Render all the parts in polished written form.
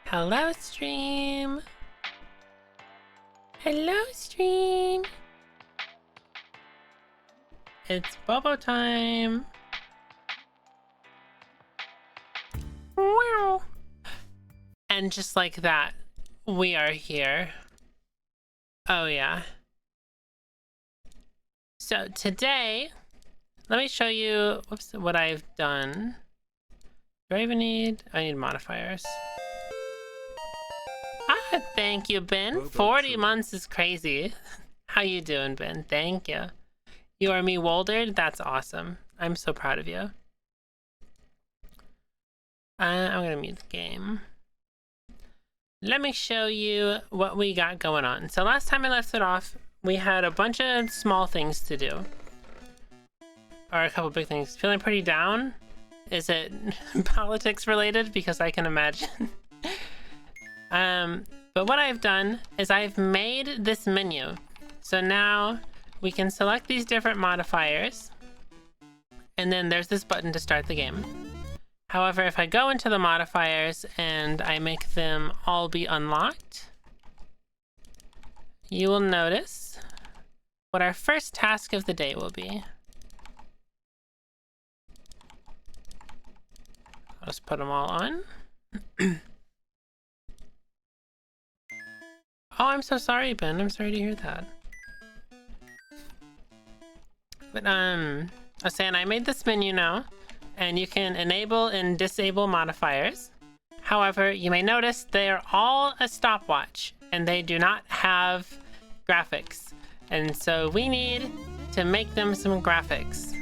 Hello, stream. Hello, stream. It's Bobo time. Wow. And just like that, we are here. Oh, yeah. So today, let me show you what I've done. Do I even need? I need modifiers. Ah, thank you, Ben. 40 months is crazy. How you doing, Ben? Thank you. You are me Woldered? That's awesome. I'm so proud of you. I'm gonna mute the game. Let me show you what we got going on. So last time I left it off, we had a bunch of small things to do. Or a couple big things. Feeling pretty down? Is it politics related? Because I can imagine. But what I've done is I've made this menu. So now we can select these different modifiers. And then there's this button to start the game. However, if I go into the modifiers and I make them all be unlocked, you will notice what our first task of the day will be. I'll just put them all on. Oh, I'm so sorry, Ben. I'm sorry to hear that. But I was saying I made this menu now, and you can enable and disable modifiers. However, you may notice they are all a stopwatch, and they do not have graphics. And so we need to make them some graphics.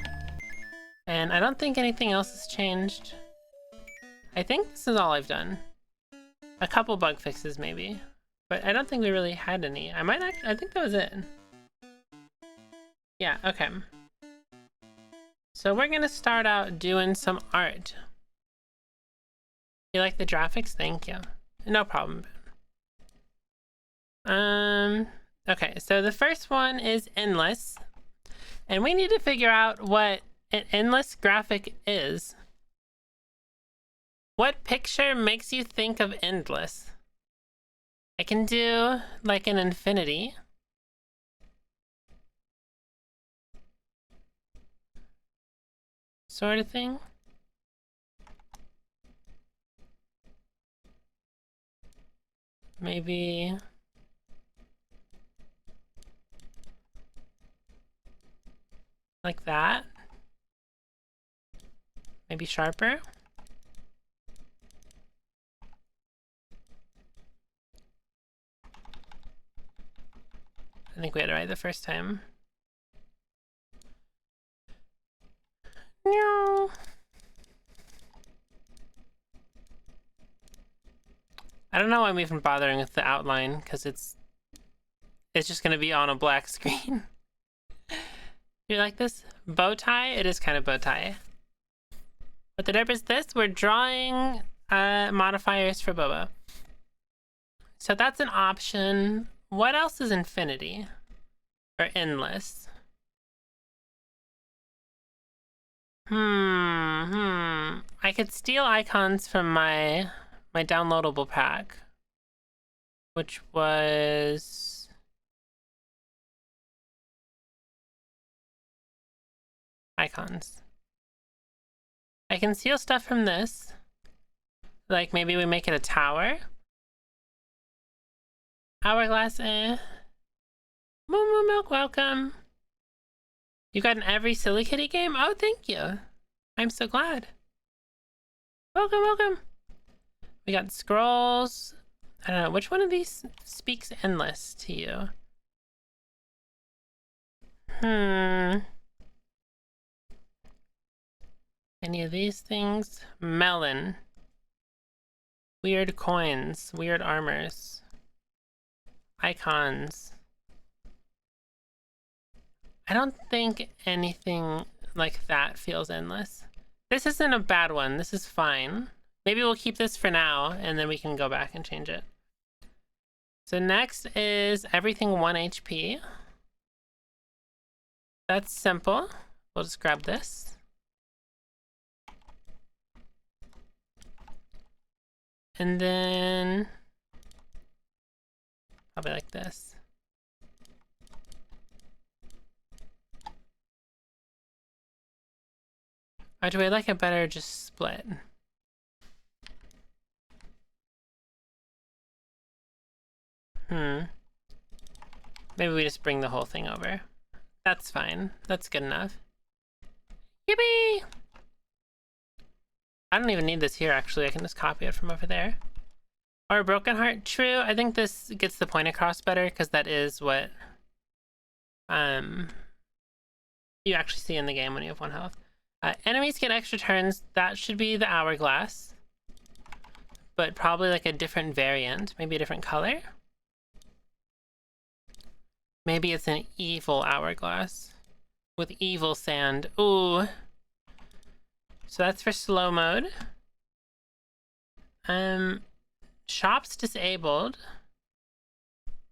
And I don't think anything else has changed. I think this is all I've done. A couple bug fixes maybe, but I don't think we really had any. I think that was it. Yeah, okay. So we're gonna start out doing some art. You like the graphics? Thank you. No problem. Okay, so the first one is endless. And we need to figure out what an endless graphic is. What picture makes you think of endless? I can do like an infinity. Sort of thing. Maybe like that. Maybe sharper. I think we had it right the first time. No. I don't know why I'm even bothering with the outline, because it's just gonna be on a black screen. You like this? Bow tie? It is kind of bow tie. But the derp is this. We're drawing modifiers for Bobo. So that's an option. What else is infinity? Or endless? I could steal icons from my downloadable pack, which was icons. I can steal stuff from this. Like maybe we make it a tower. Hourglass, eh. Moo Milk, welcome. You got in every Silly Kitty game? Oh, thank you. I'm so glad. Welcome, welcome. We got scrolls. I don't know, which one of these speaks endless to you? Any of these things? Melon. Weird coins. Weird armors. Icons. I don't think anything like that feels endless. This isn't a bad one. This is fine. Maybe we'll keep this for now, and then we can go back and change it. So next is everything 1 HP. That's simple. We'll just grab this. And then probably like this. Or do I like it better just split? Maybe we just bring the whole thing over. That's fine. That's good enough. Yippee! I don't even need this here, actually. I can just copy it from over there. Or a broken heart. True. I think this gets the point across better, because that is what you actually see in the game when you have 1 health. Enemies get extra turns. That should be the hourglass. But probably like a different variant. Maybe a different color. Maybe it's an evil hourglass with evil sand. Ooh. So that's for slow mode. Shops disabled.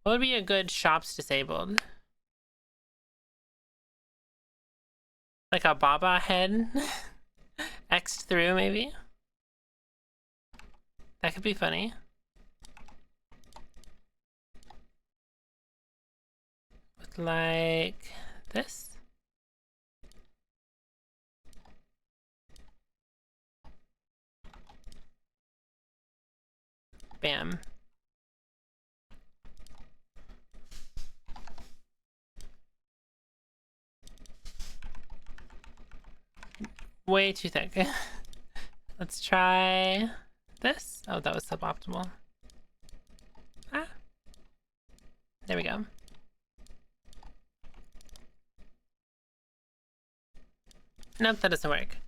What would be a good shops disabled? Like a Baba head? X'd through, maybe? That could be funny. With like this? Bam. Way too thick. Let's try this. Oh, that was suboptimal. Ah. There we go. Nope, that doesn't work.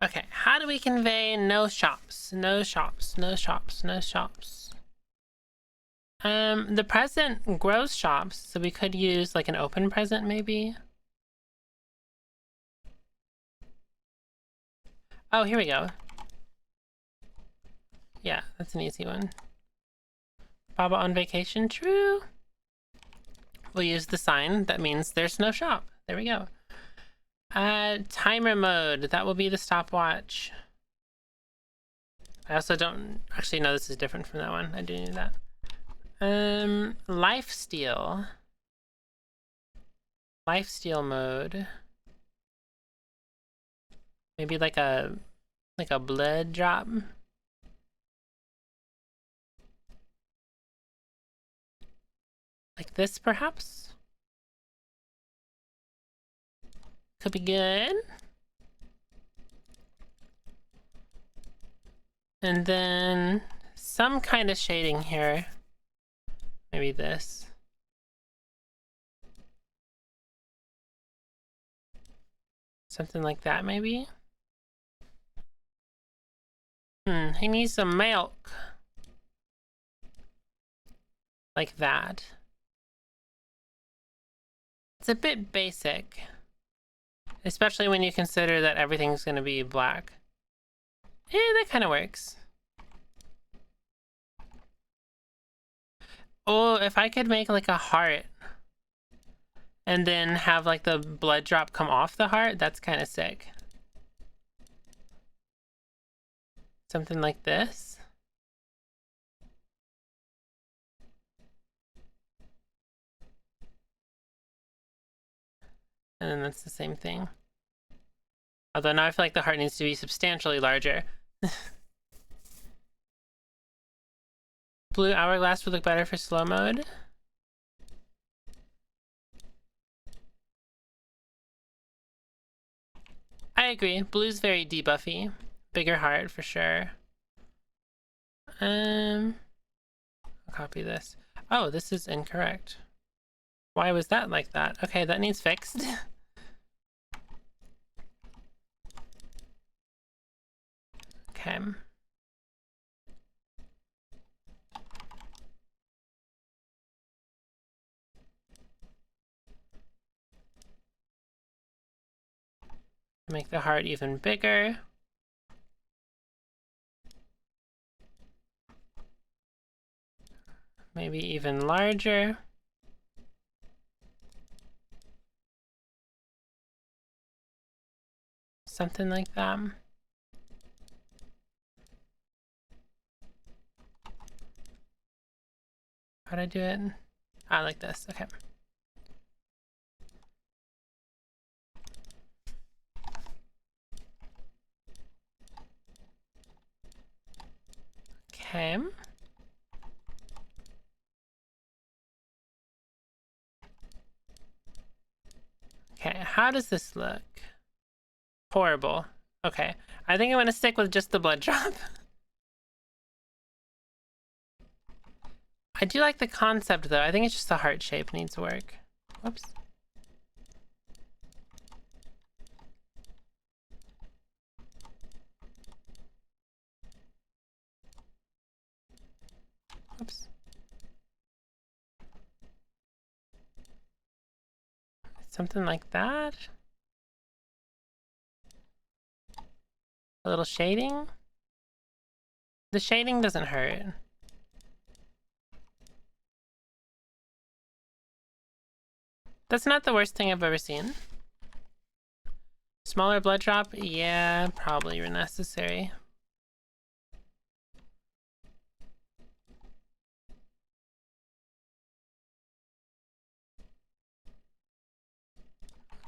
Okay, how do we convey no shops? No shops, no shops, no shops. The present grows shops, so we could use like an open present maybe. Oh, here we go. Yeah, that's an easy one. Baba on vacation, true. We'll use the sign that means there's no shop. There we go. Timer mode, that will be the stopwatch. I also don't actually know this is different from that one. I do need that. Lifesteal. Lifesteal mode. Maybe like a blood drop. Like this, perhaps? Could be good. And then some kind of shading here. Maybe this. Something like that, maybe? He needs some milk. Like that. It's a bit basic. Especially when you consider that everything's gonna be black. That kind of works. Oh, if I could make like a heart and then have like the blood drop come off the heart, that's kind of sick. Something like this. And then that's the same thing. Although now I feel like the heart needs to be substantially larger. Blue hourglass would look better for slow mode. I agree. Blue's very debuffy. Bigger heart for sure. I'll copy this. Oh, this is incorrect. Why was that like that? Okay, that needs fixed. Okay. Make the heart even bigger. Maybe even larger. Something like that. How'd I do it? Ah, like this. Okay. Okay. Okay, how does this look? Horrible. Okay, I think I'm gonna stick with just the blood drop. I do like the concept though. I think it's just the heart shape needs work. Whoops. Whoops. Something like that. A little shading. The shading doesn't hurt. That's not the worst thing I've ever seen. Smaller blood drop? Yeah, probably necessary.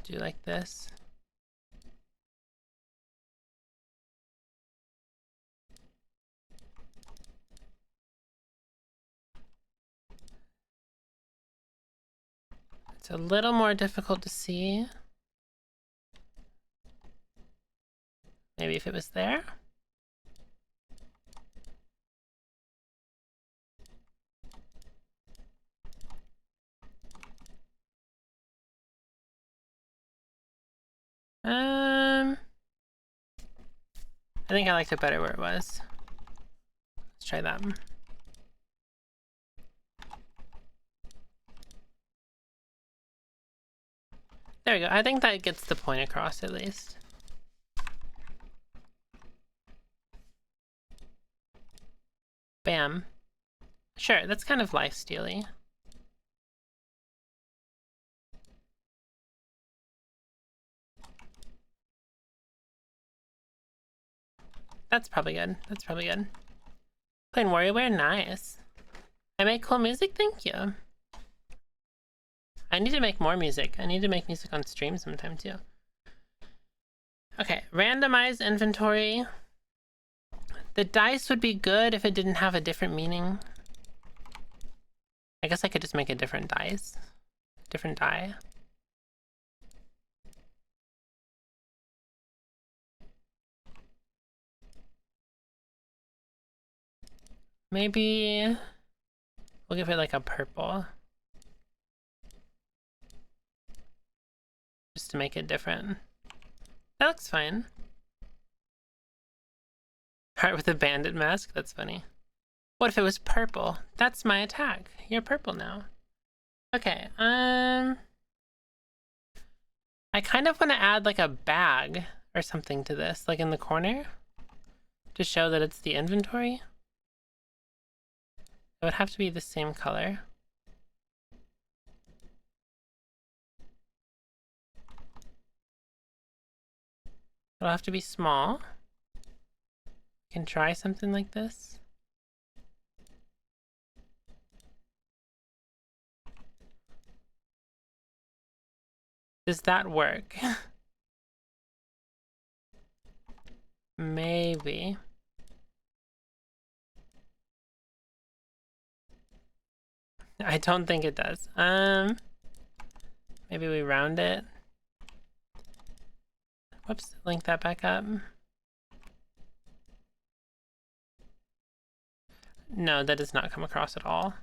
Do like this. It's a little more difficult to see. Maybe if it was there. I think I liked it better where it was. Let's try that. There we go. I think that gets the point across at least. Bam. Sure, that's kind of lifestealy. That's probably good. That's probably good. Playing WarioWare? Nice. I make cool music? Thank you. I need to make more music. I need to make music on stream sometime too. Okay, randomize inventory. The dice would be good if it didn't have a different meaning. I guess I could just make a different dice. Different die. Maybe we'll give it like a purple. Just to make it different. That looks fine. Heart with a bandit mask? That's funny. What if it was purple? That's my attack. You're purple now. Okay, I kind of want to add like a bag or something to this, like in the corner, to show that it's the inventory. It would have to be the same color. It'll have to be small. Can try something like this. Does that work? Maybe. I don't think it does. Maybe we round it. Whoops, link that back up. No, that does not come across at all.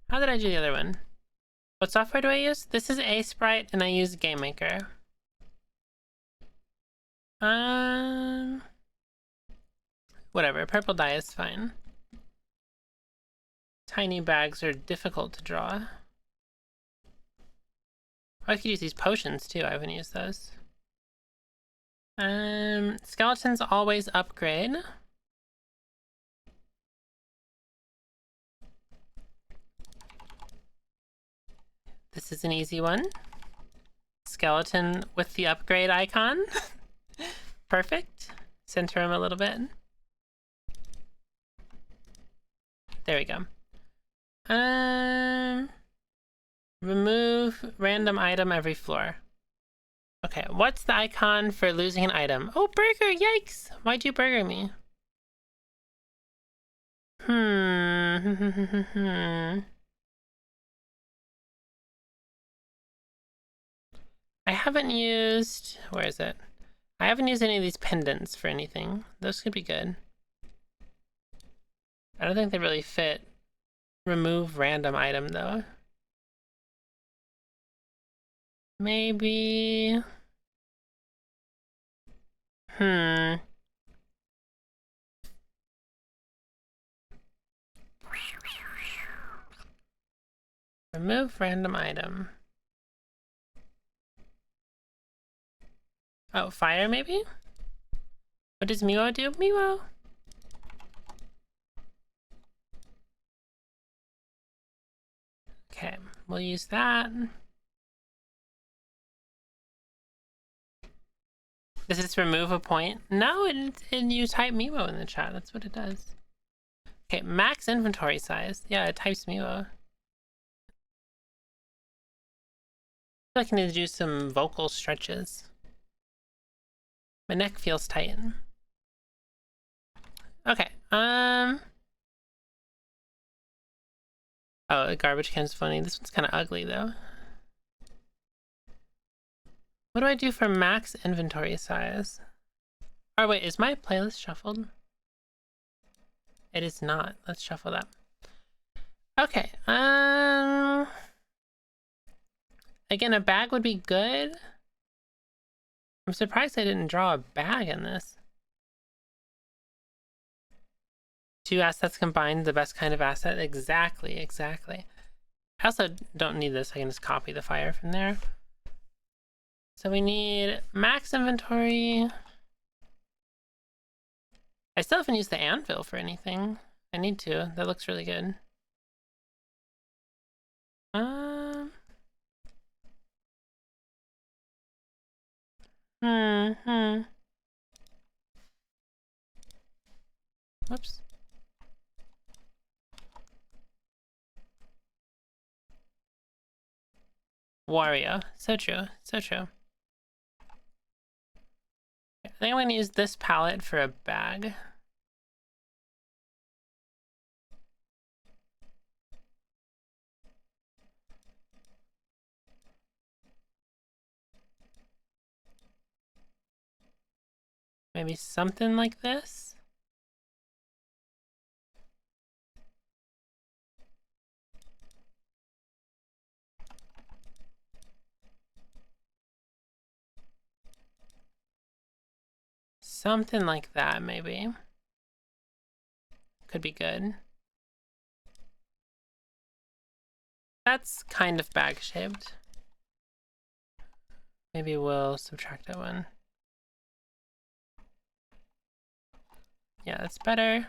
How did I do the other one? What software do I use? This is Sprite and I use GameMaker. Whatever, purple dye is fine. Tiny bags are difficult to draw. I could use these potions too, I haven't used those. Skeletons always upgrade. This is an easy one. Skeleton with the upgrade icon. Perfect. Center him a little bit. There we go. Remove random item every floor. Okay, what's the icon for losing an item? Oh, burger! Yikes! Why'd you burger me? I haven't used... Where is it? I haven't used any of these pendants for anything. Those could be good. I don't think they really fit. Remove random item, though. Maybe... Remove random item. Oh, fire maybe? What does Miwo do? Miwo! Okay, we'll use that. Does this remove a point? No, you type Miwo in the chat. That's what it does. Okay, max inventory size. Yeah, it types Miwo. I feel like I need to do some vocal stretches. My neck feels tight. Okay, oh, the garbage can's funny. This one's kind of ugly, though. What do I do for max inventory size? Oh, wait, is my playlist shuffled? It is not. Let's shuffle that. Okay, again, a bag would be good. I'm surprised I didn't draw a bag in this. Two assets combined, the best kind of asset. Exactly, exactly. I also don't need this. I can just copy the fire from there. So we need max inventory. I still haven't used the anvil for anything. I need to. That looks really good. Whoops. Wario. So true. So true. I think I'm gonna use this palette for a bag. Maybe something like this. Something like that, maybe. Could be good. That's kind of bag-shaped. Maybe we'll subtract that one. Yeah, that's better.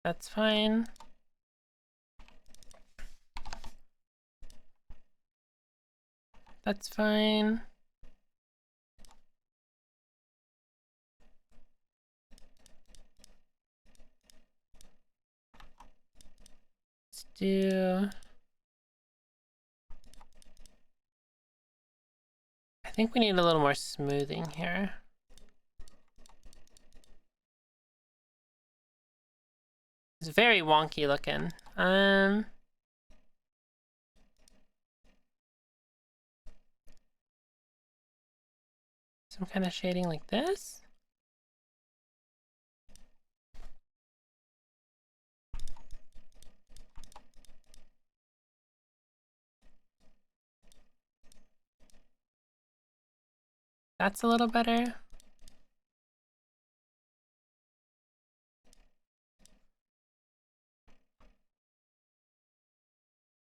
That's fine. That's fine. Let's do... I think we need a little more smoothing here. It's very wonky looking. Some kind of shading like this. That's a little better.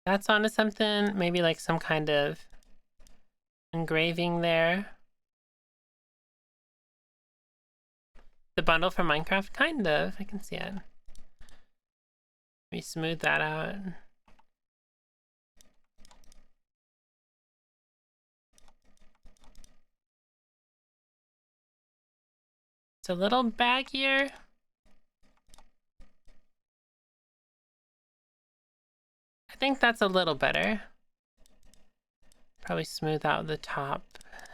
That's onto something. Maybe like some kind of engraving there. The bundle from Minecraft? Kind of. I can see it. Let me smooth that out. It's a little baggier. think that's a little better. Probably smooth out the top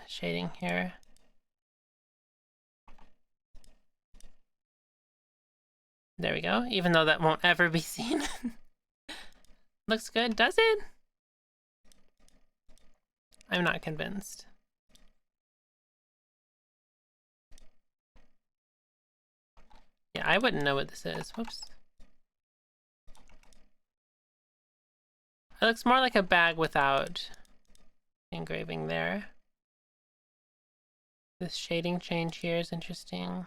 shading here. There we go, even though that won't ever be seen. Looks good, does it? I'm not convinced. Yeah, I wouldn't know what this is. Whoops. It looks more like a bag without engraving there. This shading change here is interesting.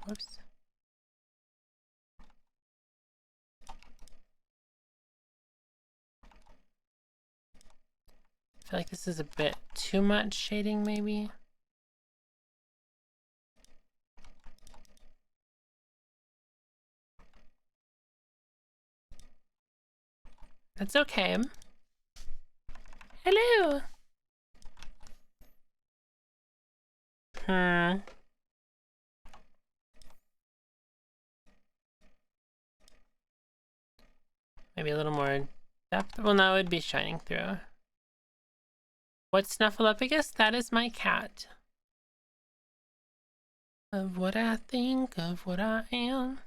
Whoops. I feel like this is a bit too much shading, maybe. That's okay. Hello! Maybe a little more depth. Well, no, it'd be shining through. What's Snuffleupagus? That is my cat. Of what I think, of what I am.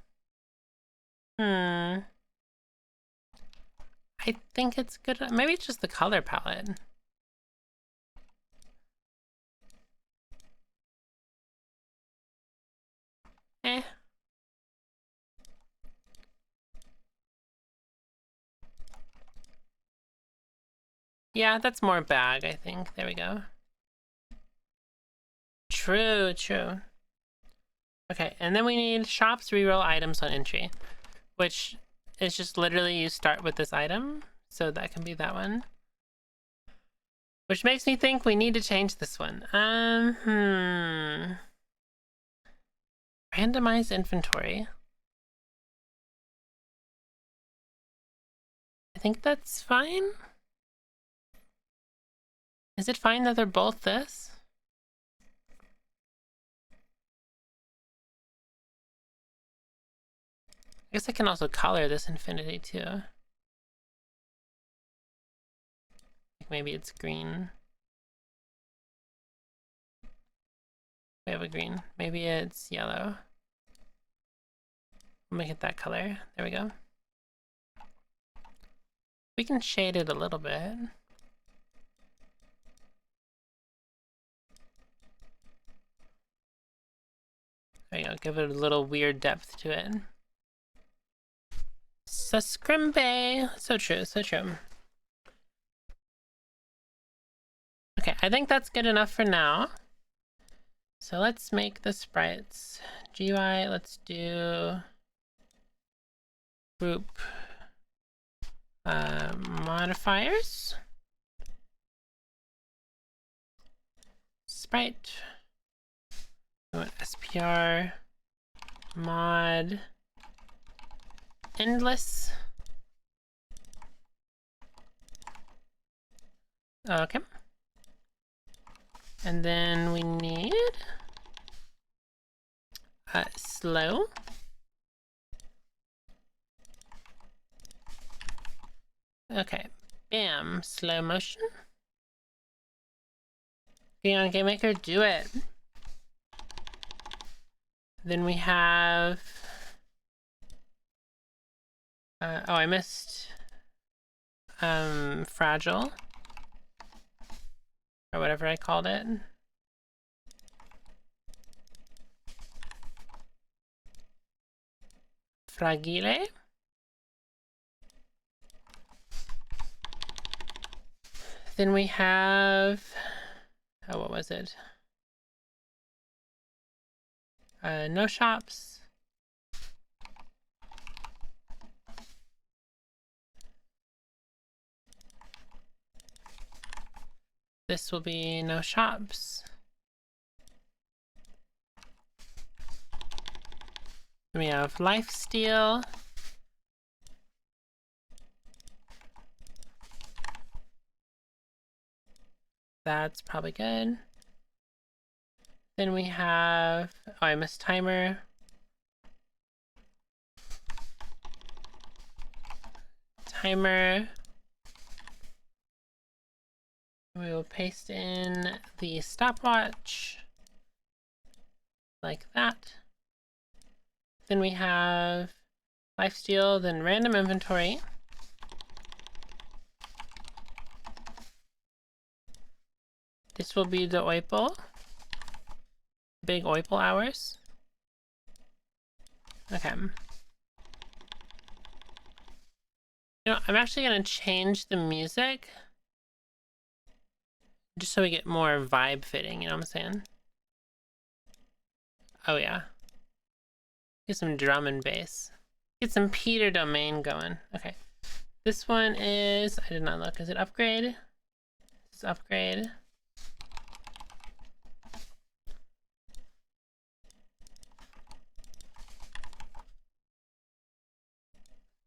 I think it's good. Maybe it's just the color palette. Eh. Yeah, that's more bag, I think. There we go. True, true. Okay, and then we need shops reroll items on entry, which is just literally you start with this item, so that can be that one. Which makes me think we need to change this one. Randomize inventory. I think that's fine. Is it fine that they're both this? I guess I can also color this infinity too. Like maybe it's green. We have a green. Maybe it's yellow. We'll make it that color. There we go. We can shade it a little bit. There you go. Give it a little weird depth to it. Suscrimbe. So true, so true. Okay, I think that's good enough for now. So let's make the sprites. GUI, let's do group modifiers. Sprite. We want SPR mod endless. Okay. And then we need slow. Okay, bam, slow motion. Be on Game Maker, do it. Then we have, oh, I missed fragile, or whatever I called it. Fragile. Then we have, oh, what was it? No shops. This will be no shops. Then we have lifesteal. That's probably good. Then we have, oh, I missed timer. timer. We will paste in the stopwatch like that. Then we have lifesteal, then random inventory. This will be the oipal. Big oipal hours. Okay. You know, I'm actually gonna change the music just so we get more vibe fitting, you know what I'm saying? Oh yeah. Get some drum and bass. Get some Peter domain going. Okay. This one is, I did not look, is it upgrade? This is upgrade.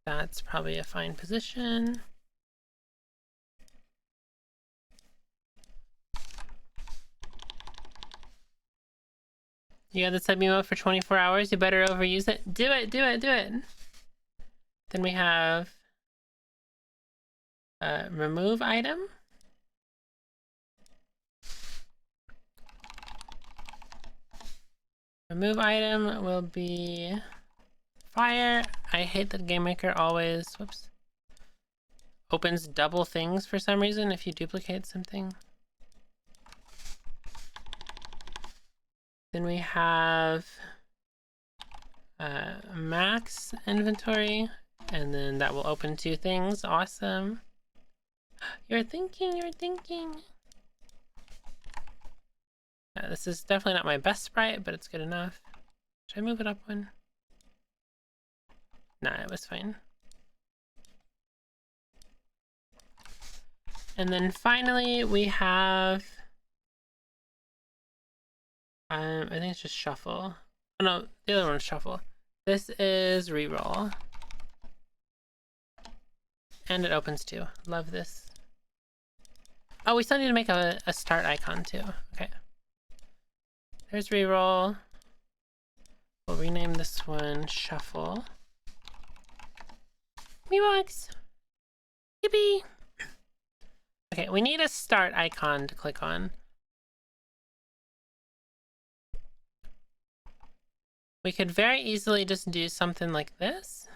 That's probably a fine position. You got the sub emote for 24 hours, you better overuse it. Do it, do it, do it. Then we have remove item. Remove item will be fire. I hate that GameMaker always, whoops, opens double things for some reason if you duplicate something. Then we have max inventory, and then that will open 2 things. Awesome. You're thinking, you're thinking. This is definitely not my best sprite, but it's good enough. Should I move it up one? Nah, it was fine. And then finally we have I think it's just shuffle. Oh no, the other one's shuffle. This is reroll. And it opens too. Love this. Oh, we still need to make a start icon too. Okay. There's reroll. We'll rename this one shuffle. Meebox! Yippee! Okay, we need a start icon to click on. We could very easily just do something like this.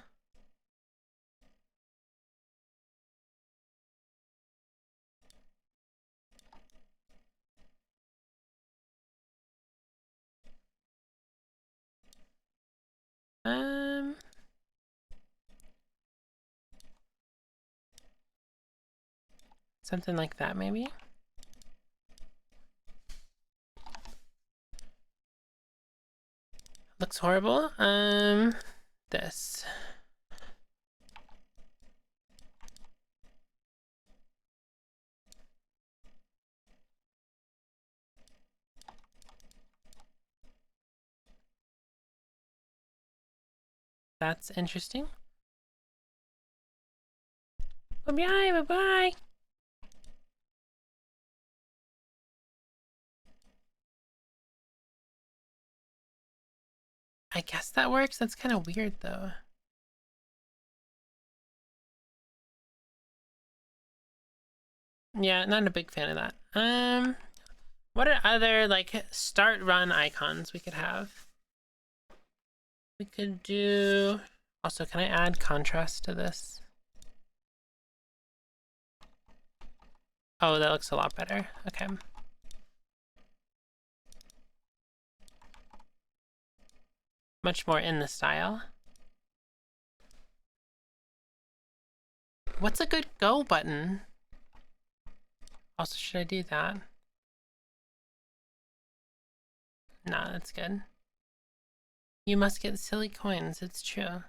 Something like that, maybe. Looks horrible. This. That's interesting. Bye-bye, bye-bye. I guess that works. That's kind of weird, though. Yeah, not a big fan of that. What are other, like, start run icons we could have? We could do... Also, can I add contrast to this? Oh, that looks a lot better. Okay. Much more in the style. What's a good go button? Also, should I do that? Nah, that's good. You must get silly coins, it's true.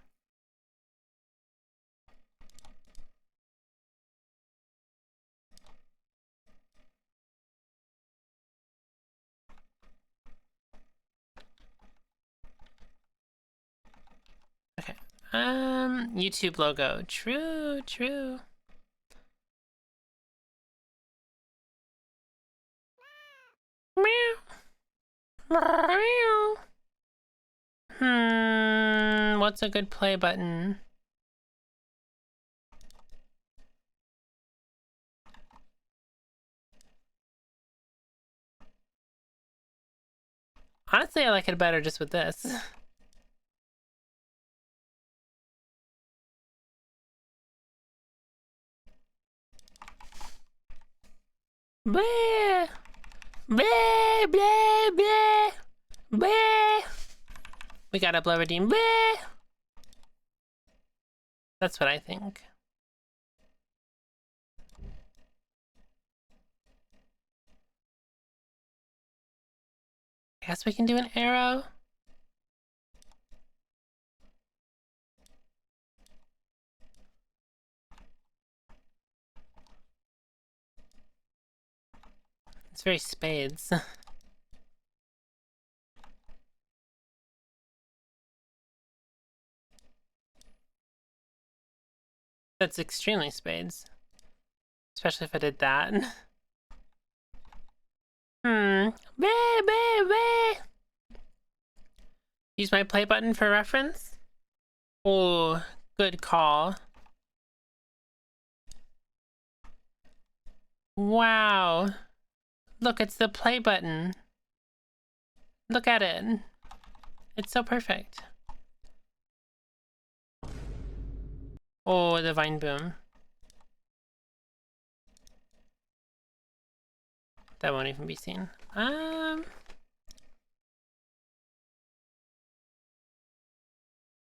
Okay. YouTube logo. True, true. Meow. Meow. What's a good play button? Honestly, I like it better just with this. Bleh! Bleh! Bleh! Bleh! Bleh! We got a Bleverdine. Bleh! That's what I think. I guess we can do an arrow. It's very spades. That's extremely spades. Especially if I did that. Bleh, bleh, bleh. Use my play button for reference. Oh, good call. Wow. Look, it's the play button. Look at it. It's so perfect. Oh, the vine boom. That won't even be seen.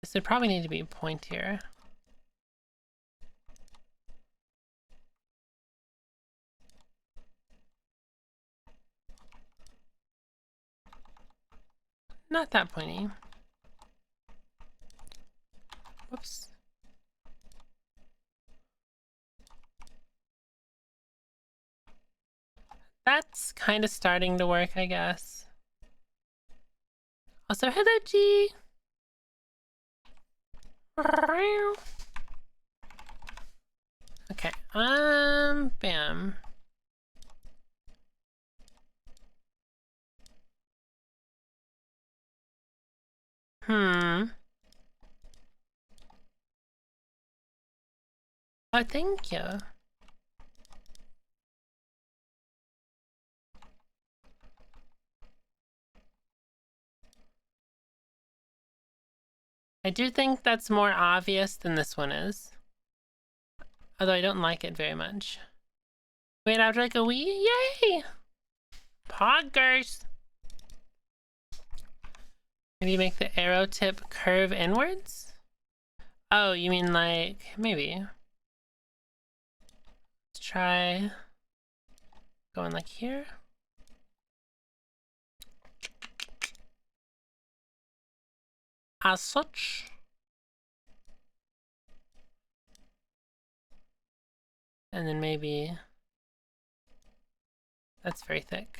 This would probably need to be a point here. Not that pointy. Whoops. That's kind of starting to work, I guess. Also, hello, G. Okay, bam. Oh, thank you. I do think that's more obvious than this one is. Although I don't like it very much. Wait, I would like a Wii? Yay! Poggers! Maybe make the arrow tip curve inwards? Oh, you mean like, maybe. Let's try going like here. As such. And then maybe that's very thick.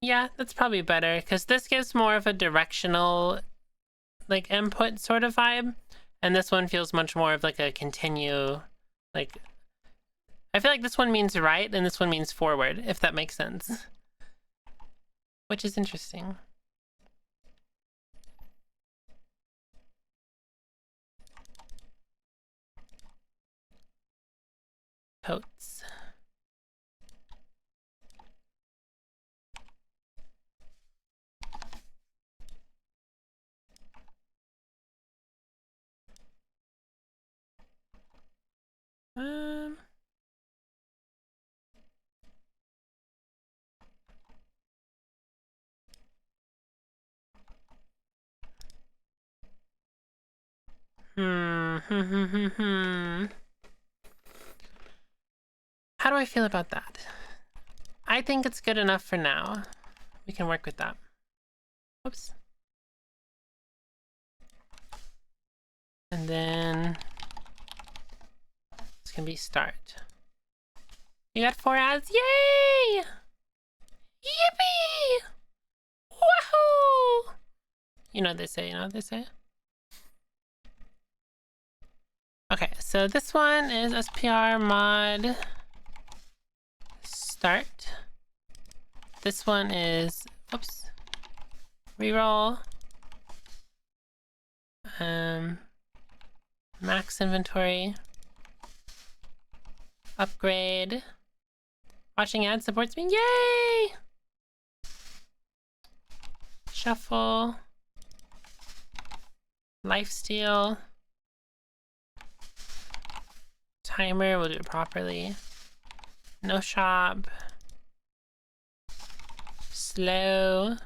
Yeah, that's probably better because this gives more of a directional like input sort of vibe, and this one feels much more of like a continue, like I feel like this one means right and this one means forward, if that makes sense. Which is interesting. Coats. How do I feel about that? I think it's good enough for now. We can work with that. Oops. And then it's gonna be start. You got 4 ads? Yay! Yippee! Wahoo! You know what they say, you know what they say? Okay, so this one is SPR mod start. This one is, oops, reroll Max inventory. Upgrade. Watching ads supports me. Yay! Shuffle. Lifesteal. Timer, we'll do it properly. No shop. Slow.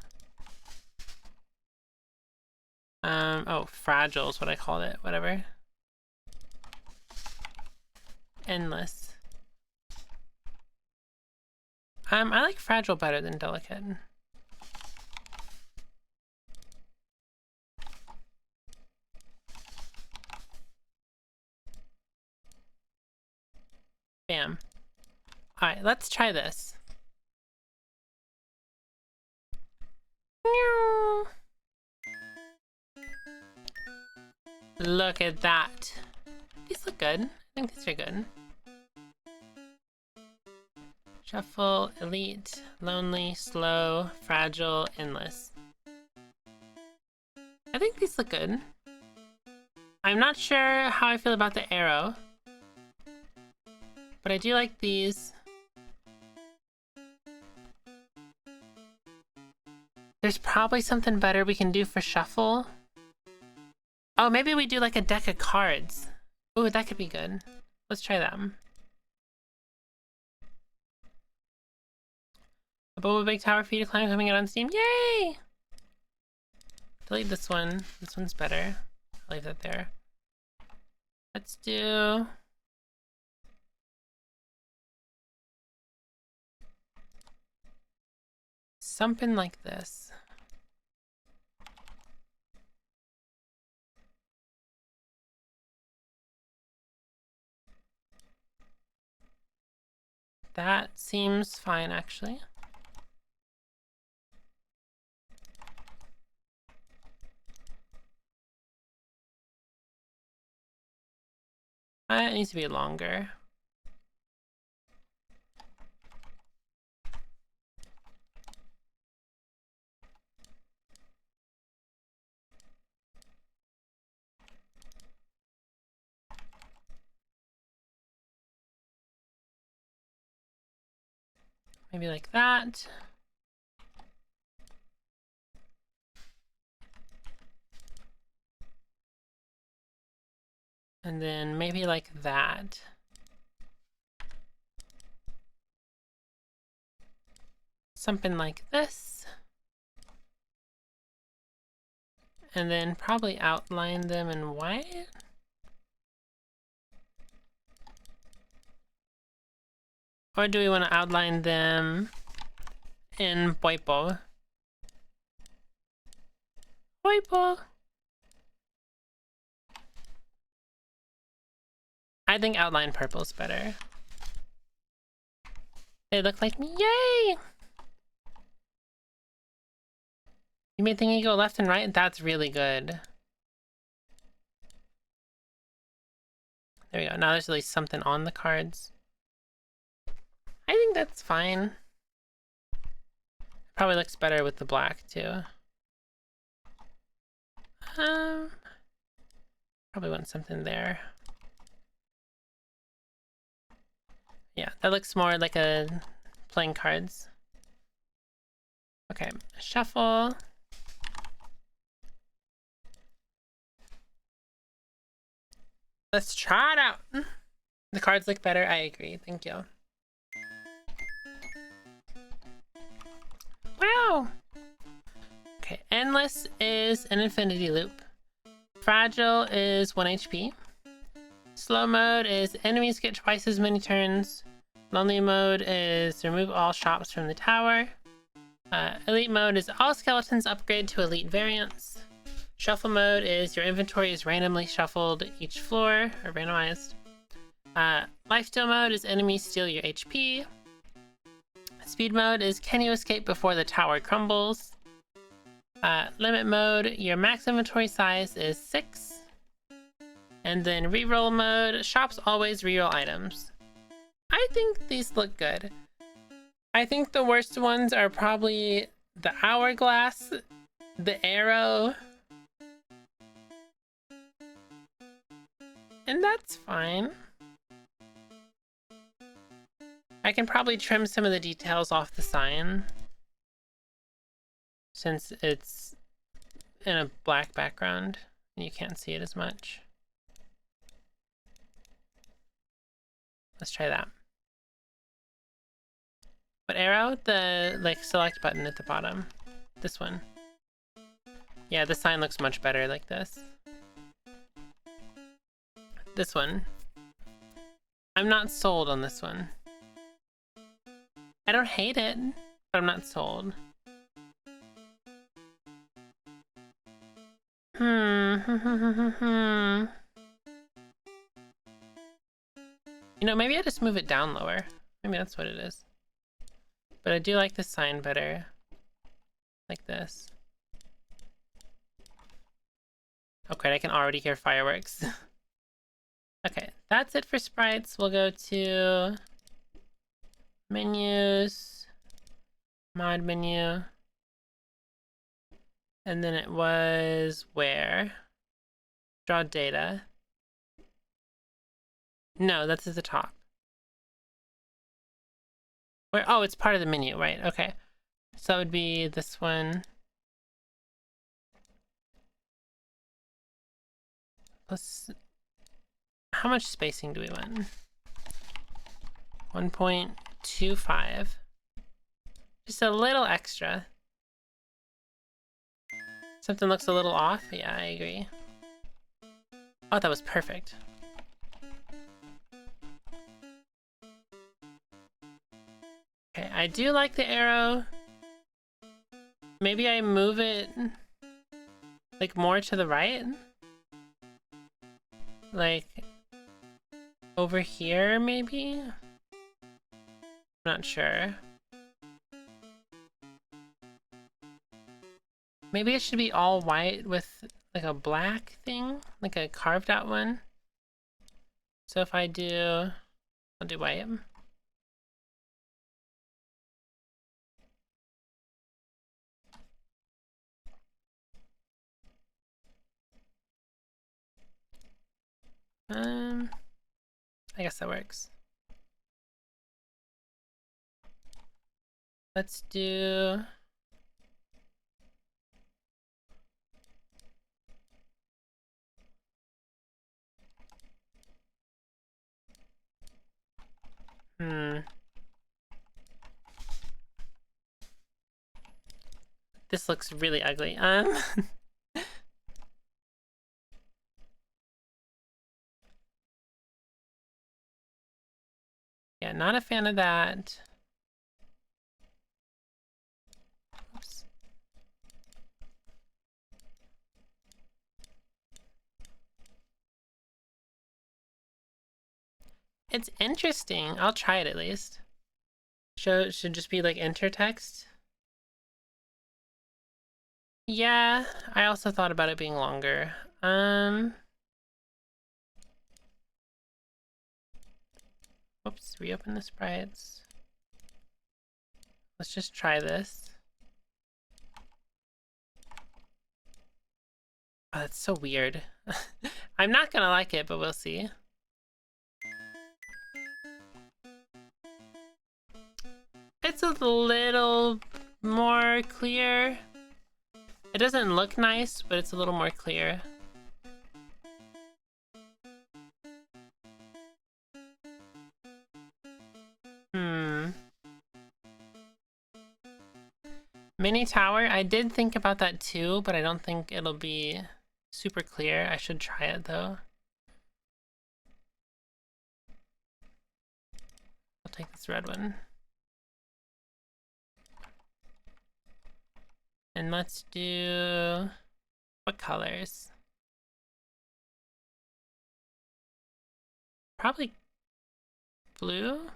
Oh, fragile is what I called it. Whatever. Endless. I like fragile better than delicate. Bam. Alright, let's try this. Look at that. These look good. I think these are good. Shuffle, elite, lonely, slow, fragile, endless. I think these look good. I'm not sure how I feel about the arrow, but I do like these. There's probably something better we can do for shuffle. Oh, maybe we do like a deck of cards. Ooh, that could be good. Let's try them. A Bobo big tower for you to climb coming out on Steam. Yay! Delete this one. This one's better. I'll leave that there. Let's do... something like this. That seems fine, actually. It needs to be longer. Maybe like that. And then maybe like that. Something like this. And then probably outline them in white. Or do we want to outline them in Bobo? Bobo! I think outline purple's better. They look like me. Yay! You made thingy go left and right? That's really good. There we go. Now there's at least something on the cards. I think that's fine. Probably looks better with the black too. Probably want something there. Yeah, that looks more like a playing cards. Okay, shuffle. Let's try it out. The cards look better. I agree. Thank you. Wow. Okay, endless is an infinity loop. Fragile is 1 HP. Slow mode is enemies get twice as many turns. Lonely mode is remove all shops from the tower. Elite mode is all skeletons upgrade to elite variants. Shuffle mode is your inventory is randomly shuffled each floor, or randomized. Lifesteal mode is enemies steal your HP. Speed mode is can you escape before the tower crumbles. Limit mode, your max inventory size is 6. And then reroll mode, shops always reroll items. I think these look good. I think the worst ones are probably the hourglass, the arrow, And that's fine. I can probably trim some of the details off the sign, since it's in a black background and you can't see it as much. Let's try that. What arrow? The like select button at the bottom. This one. Yeah, the sign looks much better like this. This one. I'm not sold on this one. I don't hate it, but I'm not sold. You know, maybe I just move it down lower. Maybe that's what it is. But I do like the sign better. Like this. Okay, I can already hear fireworks. Okay, that's it for sprites. We'll go to menus, mod menu, and then it was where? Draw data. No, that's at the top. Where? Oh, it's part of the menu, right? Okay. So it would be this one. Plus, how much spacing do we want? 1.25. Just a little extra. Something looks a little off? Yeah, I agree. Oh, that was perfect. Okay, I do like the arrow. Maybe I move it like more to the right? Like over here, maybe? I'm not sure. Maybe it should be all white with like a black thing, like a carved out one. So if I do, I'll do white. I guess that works. Let's do this looks really ugly. Yeah, not a fan of that. Oops. It's interesting. I'll try it at least. Should just be like enter text. Yeah, I also thought about it being longer. Whoops, reopen the sprites. Let's just try this. Oh, that's so weird. I'm not gonna like it, but we'll see. It's a little more clear. It doesn't look nice, but it's a little more clear. Mini tower, I did think about that too, but I don't think it'll be super clear. I should try it though. I'll take this red one. And let's do, what colors? Probably blue?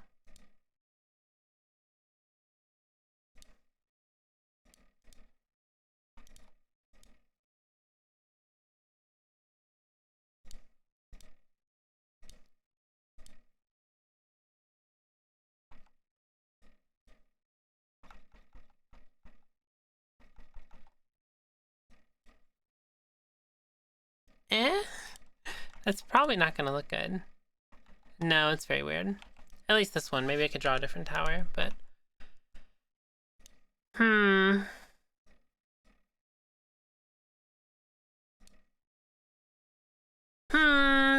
Eh? That's probably not gonna look good. No, it's very weird. At least this one. Maybe I could draw a different tower, but...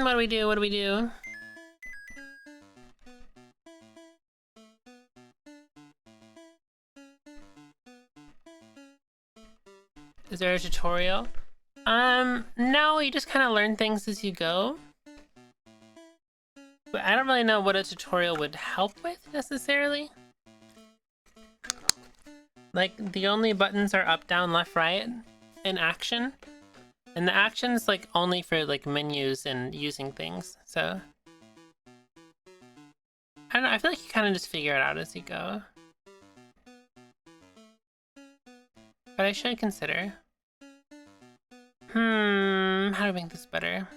what do we do? What do we do? Is there a tutorial? No, you just kind of learn things as you go. But I don't really know what a tutorial would help with, necessarily. Like, the only buttons are up, down, left, right in action. And the action's, like, only for, like, menus and using things, so... I don't know, I feel like you kind of just figure it out as you go. But I should consider. How do I make this better?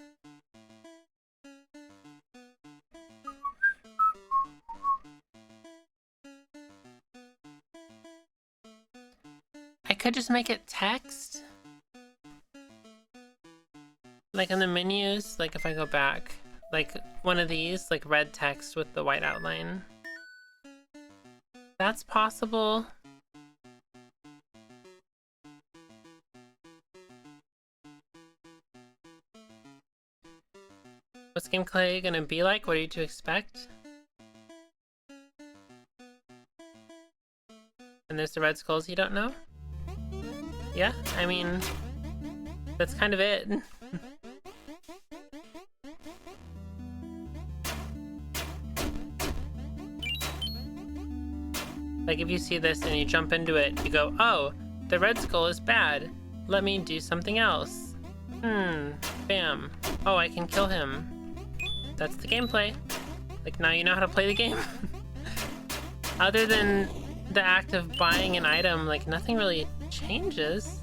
I could just make it text. Like in the menus, like if I go back, like one of these, like red text with the white outline. That's possible. What's gameplay gonna be like? What are you to expect? And there's the red skulls you don't know? Yeah, I mean, that's kind of it. Like if you see this and you jump into it, you go, oh, the red skull is bad. Let me do something else. Bam. Oh, I can kill him. That's the gameplay. Like now you know how to play the game. Other than the act of buying an item, like nothing really changes.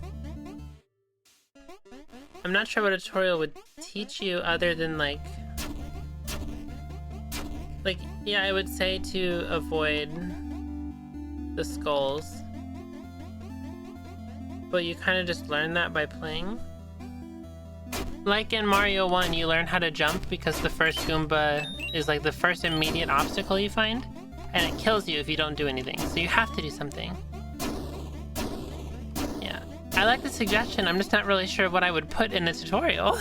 I'm not sure what a tutorial would teach you other than like, yeah, I would say to avoid the skulls. But you kind of just learn that by playing. Like in Mario 1, you learn how to jump because the first Goomba is like the first immediate obstacle you find, and it kills you if you don't do anything, so you have to do something. Yeah, I like the suggestion, I'm just not really sure what I would put in the tutorial.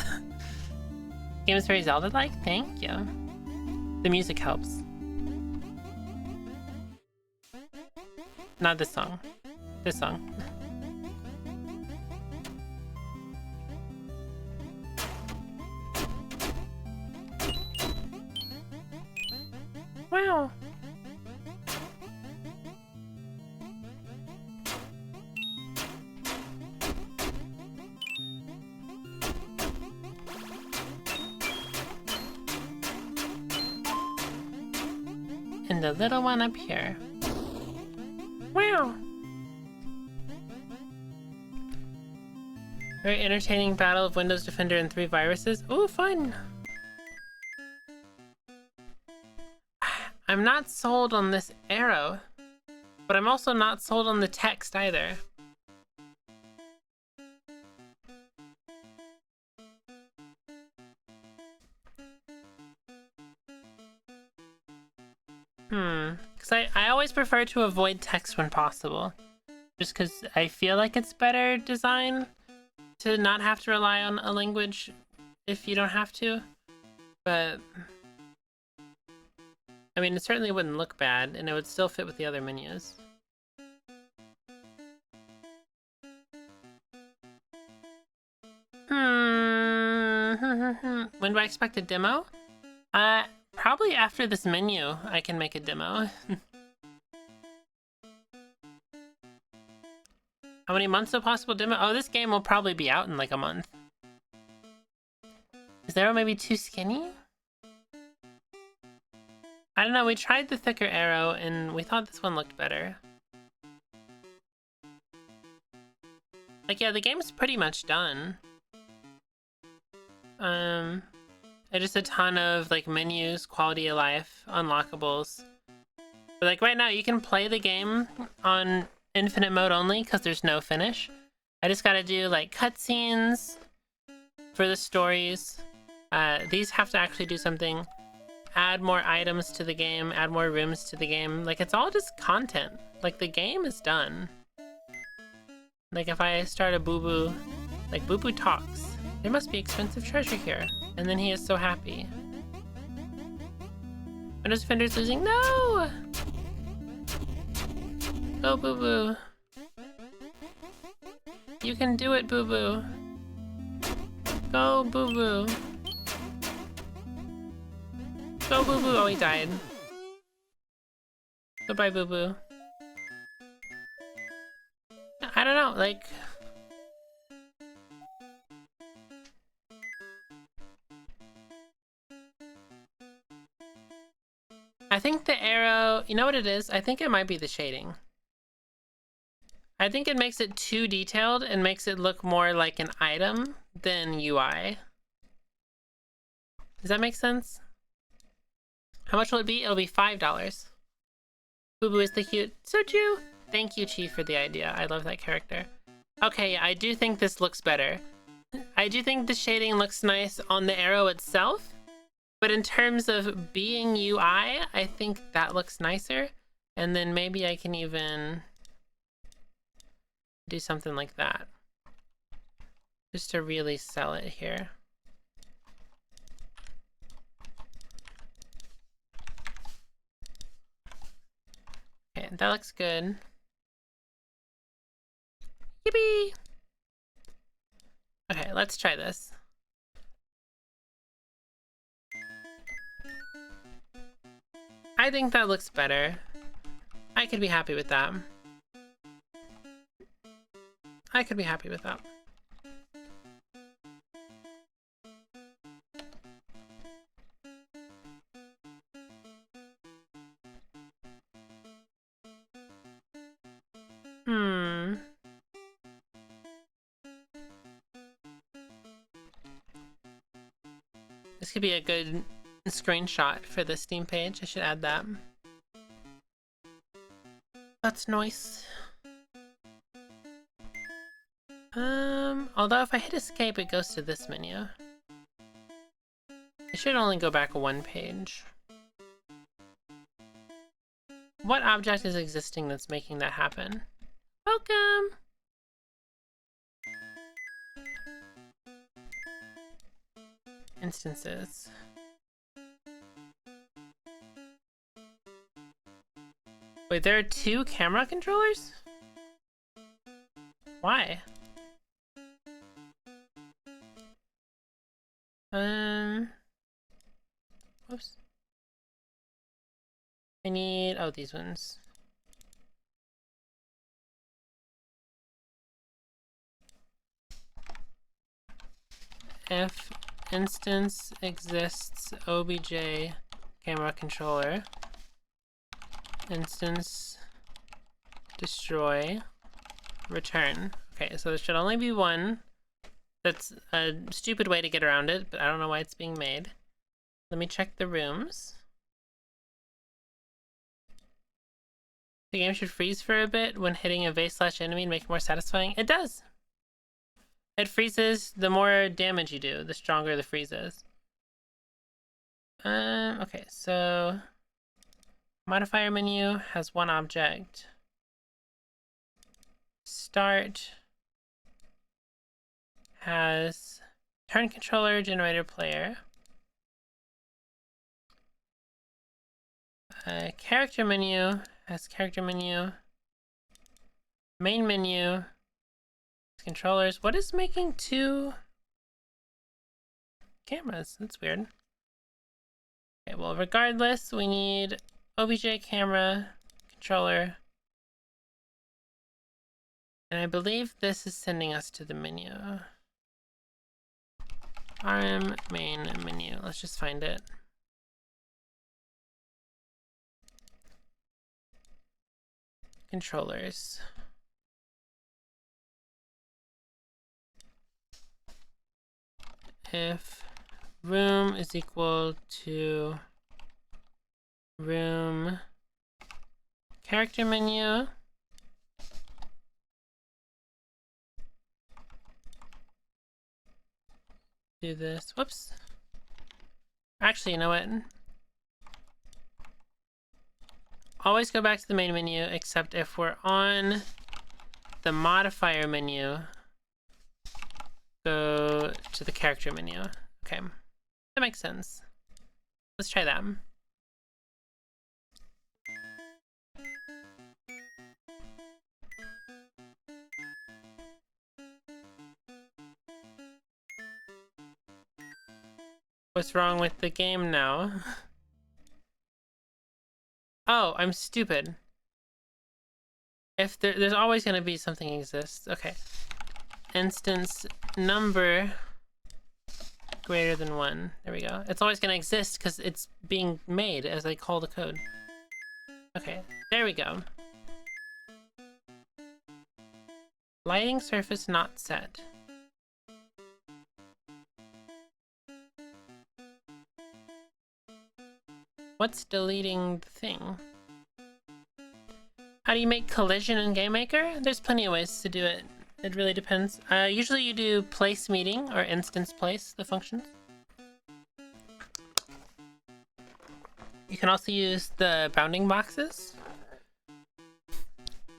Game is very Zelda-like, thank you. The music helps. Not this song. This song. Wow. And the little one up here. Wow. Very entertaining battle of Windows Defender and 3 viruses. Ooh, fun. I'm not sold on this arrow, but I'm also not sold on the text either. Because I always prefer to avoid text when possible. Just because I feel like it's better design to not have to rely on a language if you don't have to. But I mean, it certainly wouldn't look bad, and it would still fit with the other menus. When do I expect a demo? Probably after this menu, I can make a demo. How many months of possible demo? Oh, this game will probably be out in like a month. Is the arrow maybe too skinny? I don't know, we tried the thicker arrow and we thought this one looked better. Like, yeah, the game's pretty much done. Just a ton of like menus, quality of life, unlockables. But like right now, you can play the game on infinite mode only because there's no finish. I just gotta do like cutscenes for the stories, These have to actually do something. Add more items to the game, add more rooms to the game. Like, it's all just content. Like, the game is done. Like, if I start a Bobo, like, Bobo talks. There must be expensive treasure here. And then he is so happy. Windows Defender's losing. No! Go, Bobo. You can do it, Bobo. Go, Bobo. Go, Bobo. Oh, he died. Goodbye, Bobo. I don't know, like... I think the arrow... You know what it is? I think it might be the shading. I think it makes it too detailed and makes it look more like an item than UI. Does that make sense? How much will it be? It'll be $5. Bobo is the cute Soju. Thank you, Chief, for the idea. I love that character. Okay, I do think this looks better. I do think the shading looks nice on the arrow itself, but in terms of being UI, I think that looks nicer. And then maybe I can even do something like that, just to really sell it here. Okay, that looks good. Yippee! Okay, let's try this. I think that looks better. I could be happy with that. I could be happy with that. This could be a good screenshot for the Steam page. I should add that. That's nice. Although if I hit escape, it goes to this menu. I should only go back one page. What object is existing that's making that happen? Welcome! Instances. Wait, there are 2 camera controllers? Why? Whoops. I need, oh, these ones. If instance exists obj camera controller, instance destroy return. Okay, so there should only be one. That's a stupid way to get around it, but I don't know why it's being made. Let me check the rooms. The game should freeze for a bit when hitting a vase/enemy to make it more satisfying. It does! It freezes the more damage you do, the stronger the freeze is. Okay, so modifier menu has one object. Start has turn controller, generator player. Character menu has character menu. Main menu. Controllers. What is making 2 cameras? That's weird. Okay, well, regardless, we need OBJ camera, controller. And I believe this is sending us to the menu. RM main menu. Let's just find it. Controllers. If room is equal to room character menu, do this, whoops, Actually, you know what? Always go back to the main menu, except if we're on the modifier menu, go to the character menu. Okay, that makes sense. Let's try that. What's wrong with the game now? Oh, I'm stupid. If there's always going to be something exists. Okay. Instance number greater than 1. There we go. It's always going to exist because it's being made as I call the code. Okay, there we go. Lighting surface not set. What's deleting the thing? How do you make collision in GameMaker? There's plenty of ways to do it. It really depends. Usually you do place meeting or instance place, the functions. You can also use the bounding boxes.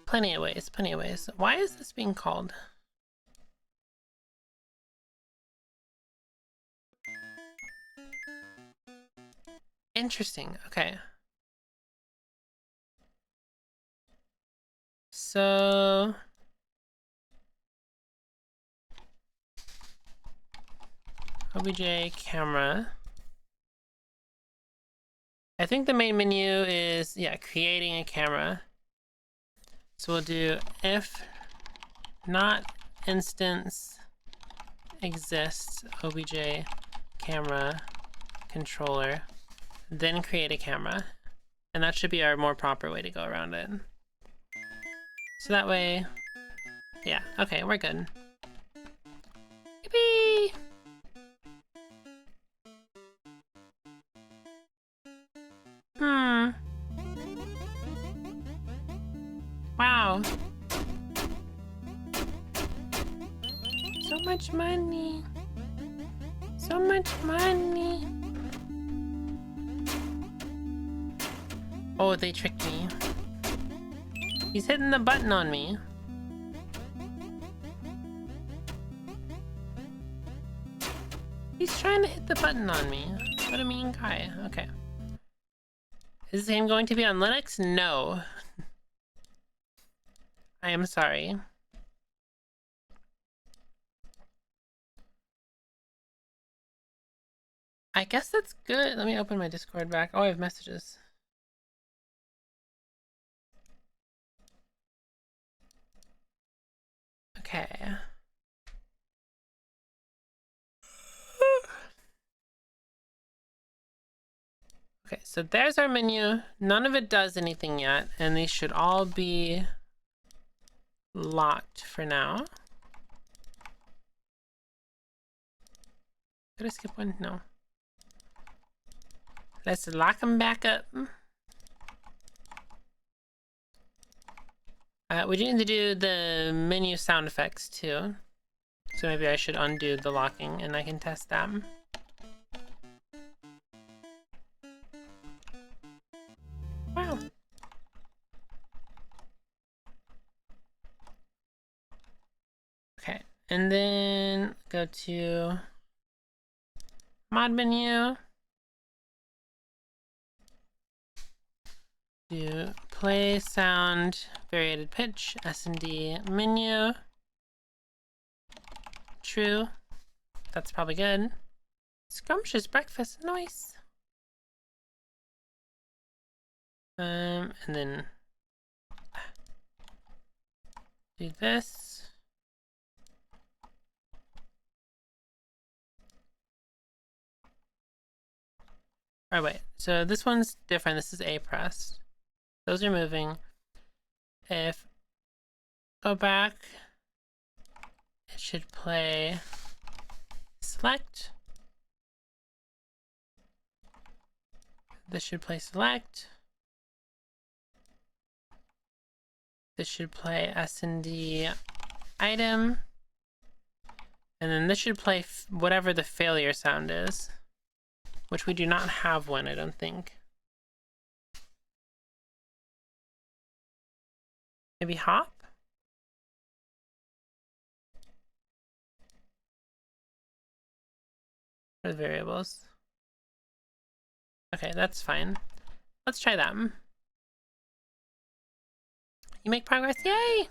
Plenty of ways, plenty of ways. Why is this being called? Interesting, okay. So OBJ camera. I think the main menu is, yeah, creating a camera. So we'll do if not instance exists OBJ camera controller, then create a camera. And that should be our more proper way to go around it. So that way, yeah, okay, we're good. Yippee! Wow. So much money. So much money. Oh, they tricked me. He's hitting the button on me. He's trying to hit the button on me. What a mean guy. Okay. Is this game going to be on Linux? No. I am sorry. I guess that's good. Let me open my Discord back. Oh, I have messages. Okay. Okay, so there's our menu. None of it does anything yet, and these should all be locked for now. Did I skip one? No. Let's lock them back up. We do need to do the menu sound effects too. So maybe I should undo the locking and I can test them. Wow. Okay, and then go to mod menu. Do play sound variated pitch S&D menu. True. That's probably good. Scrumptious breakfast, nice. And then do this. All right, wait. So this one's different. This is A pressed. Those are moving. If go back, it should play select. This should play select. This should play S&D item. And then this should play whatever the failure sound is. which we do not have one, I don't think. Maybe hop? For the variables. Okay, that's fine. Let's try that. You make progress, yay!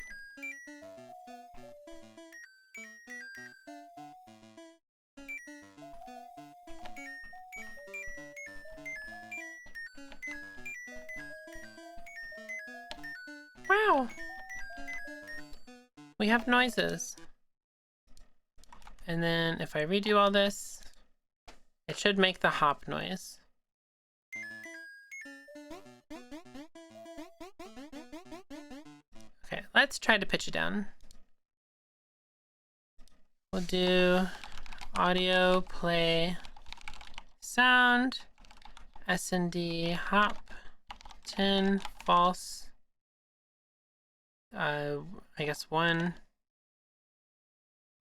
Wow! We have noises. And then if I redo all this, it should make the hop noise. Okay, let's try to pitch it down. We'll do audio, play, sound, S&D, hop, 10, false, I guess 1,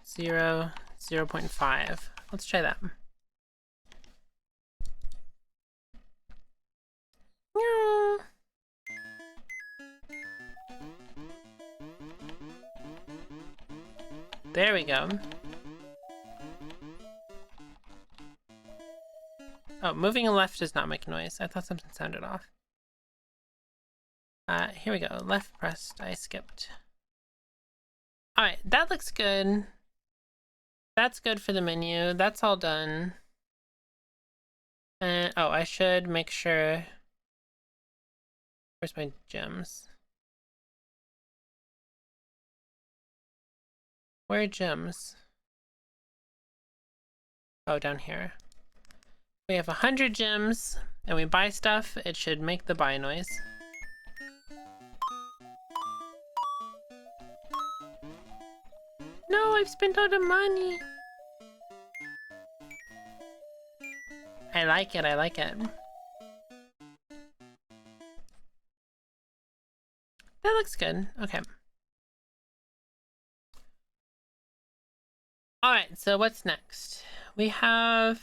0, 0.5. Let's try that. There we go. Oh, moving left does not make noise. I thought something sounded off. Here we go. Left pressed. I skipped. Alright, that looks good. That's good for the menu. That's all done. And oh, I should make sure. Where's my gems? Where are gems? Oh, down here. We have 100 gems, and we buy stuff. It should make the buy noise. No, I've spent all the money. I like it, I like it. That looks good. Okay. Alright, so what's next? We have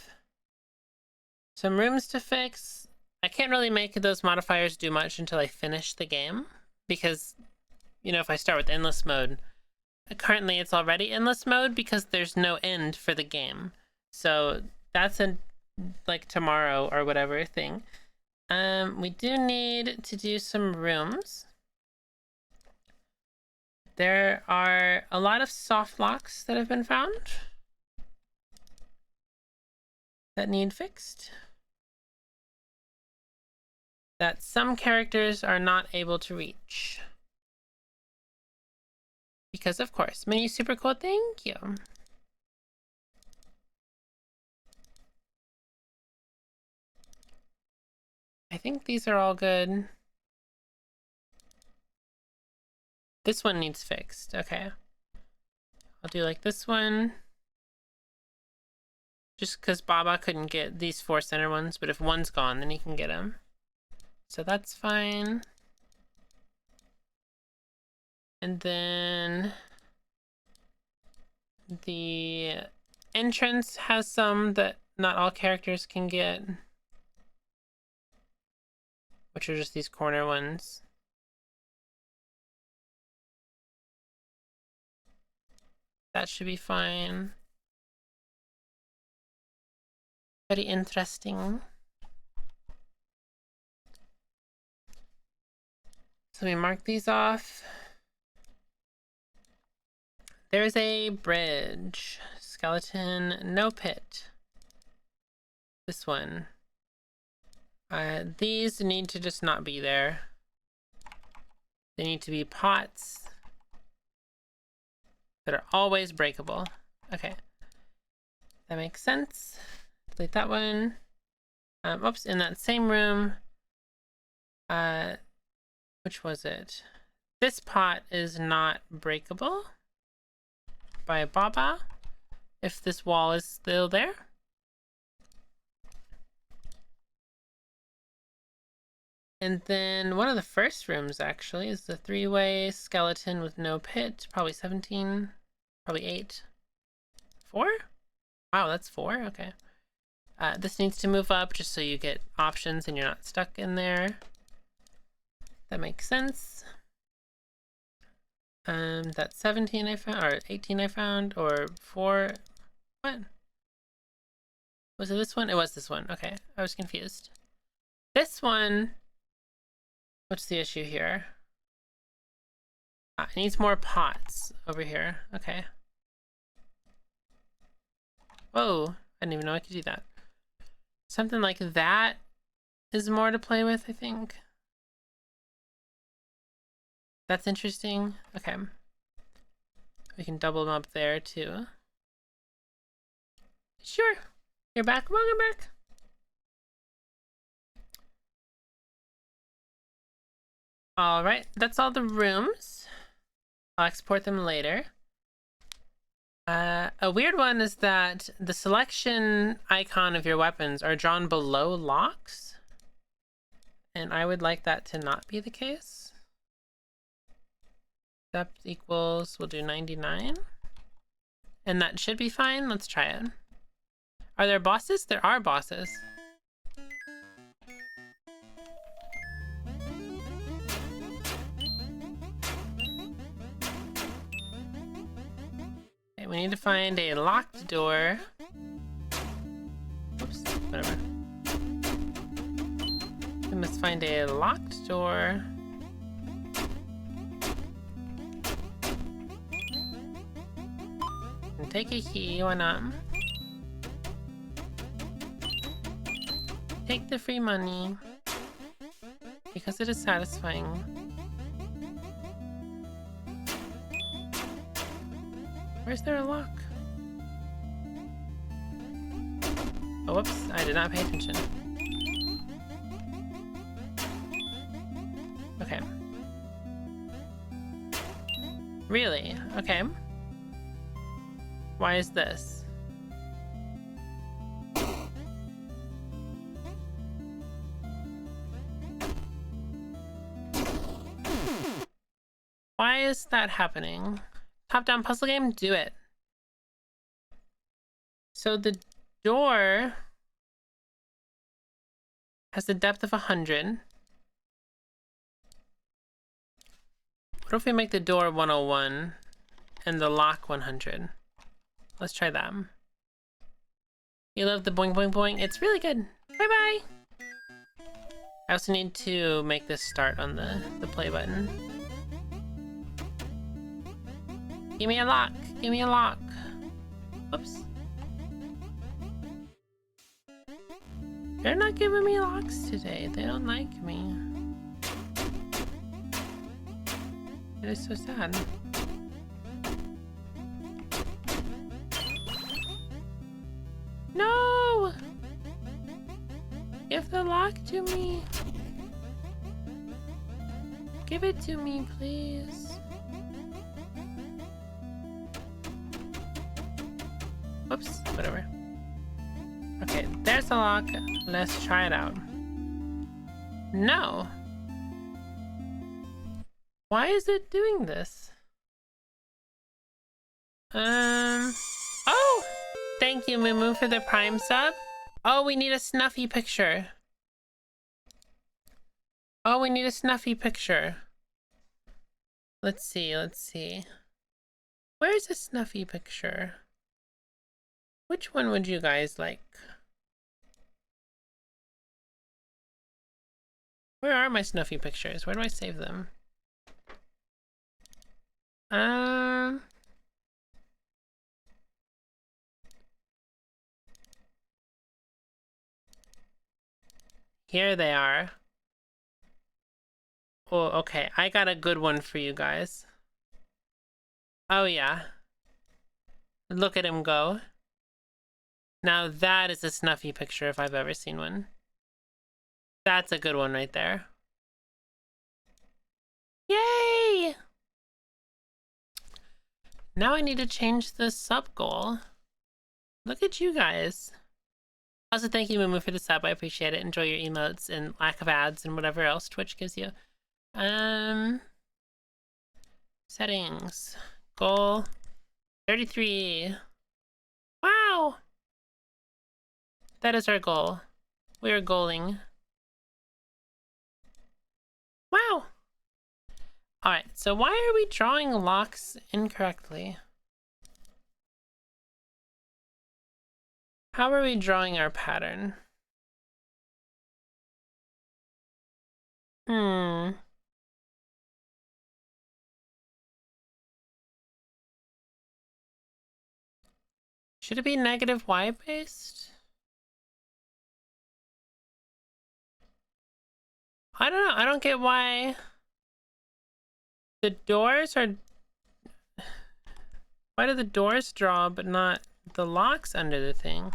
some rooms to fix. I can't really make those modifiers do much until I finish the game, because, you know, if I start with endless mode, currently it's already endless mode because there's no end for the game. So that's a like tomorrow or whatever thing. We do need to do some rooms. There are a lot of soft locks that have been found that need fixed. That some characters are not able to reach. Because of course, menu super cool, thank you. I think these are all good. This one needs fixed, okay. I'll do like this one. Just because Baba couldn't get these 4 center ones, but if one's gone, then he can get them. So that's fine. And then the entrance has some that not all characters can get, which are just these corner ones. That should be fine. Very interesting. So we mark these off. There's a bridge. Skeleton, no pit. This one. These need to just not be there. They need to be pots that are always breakable. Okay. That makes sense. Delete that one. Oops, in that same room. Which was it? This pot is not breakable by Baba, if this wall is still there. And then one of the first rooms actually is the 3-way skeleton with no pit, probably 17, probably 8. 4? Wow, that's 4? Okay. This needs to move up just so you get options and you're not stuck in there. That makes sense. That's 17 I found, or 18 I found, or 4. What? Was it this one? It was this one. Okay, I was confused. This one. What's the issue here? It needs more pots over here. Okay. Whoa, I didn't even know I could do that. Something like that is more to play with, I think. That's interesting. Okay. We can double them up there too. Sure. You're back. Welcome back. All right, that's all the rooms. I'll export them later. A weird one is that the selection icon of your weapons are drawn below locks. And I would like that to not be the case. Depth equals, we'll do 99. And that should be fine. Let's try it. Are there bosses? There are bosses. Okay, we need to find a locked door. Oops, whatever. We must find a locked door. And take a key, why not? Take the free money. Because it is satisfying. Where's there a lock? Oh, whoops, I did not pay attention. Okay. Really? Okay. Why is this? Why is that happening? Top-down puzzle game? Do it. So the door has the depth of 100. What if we make the door 101 and the lock 100? Let's try that. You love the boing boing boing? It's really good. Bye-bye! I also need to make this start on the play button. Give me a lock! Give me a lock! Whoops. They're not giving me locks today. They don't like me. It is so sad. No! Give the lock to me. Give it to me, please. Whoops, whatever. Okay, there's a lock. Let's try it out. No. Why is it doing this? Oh! Thank you, Mumu, for the Prime sub. Oh, we need a Snuffy picture. Oh, we need a Snuffy picture. Let's see, let's see. Where's a Snuffy picture? Which one would you guys like? Where are my Snuffy pictures? Where do I save them? Here they are. Oh, okay. I got a good one for you guys. Oh, yeah. Look at him go. Now that is a Snuffy picture if I've ever seen one. That's a good one right there. Yay! Now I need to change the sub goal. Look at you guys. Also, thank you, Mumu, for the sub. I appreciate it. Enjoy your emotes and lack of ads and whatever else Twitch gives you. Settings. Goal 33. Wow! That is our goal. We are goaling. Wow! Alright, so why are we drawing locks incorrectly? How are we drawing our pattern? Should it be negative y based? I don't know. I don't get why the doors are... Why do the doors draw but not the locks under the thing?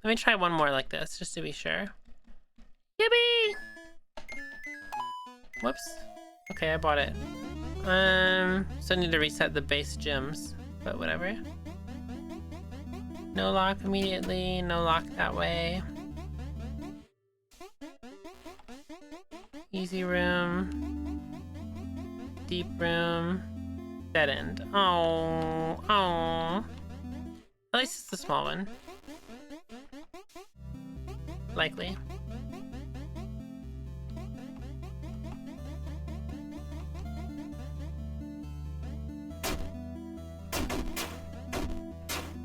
Let me try one more like this just to be sure. Yippee! Whoops. Okay, I bought it. So I need to reset the base gems, but whatever. No lock immediately, no lock that way. Easy room. Deep room. Dead end. Oh, oh. At least it's the small one. Likely.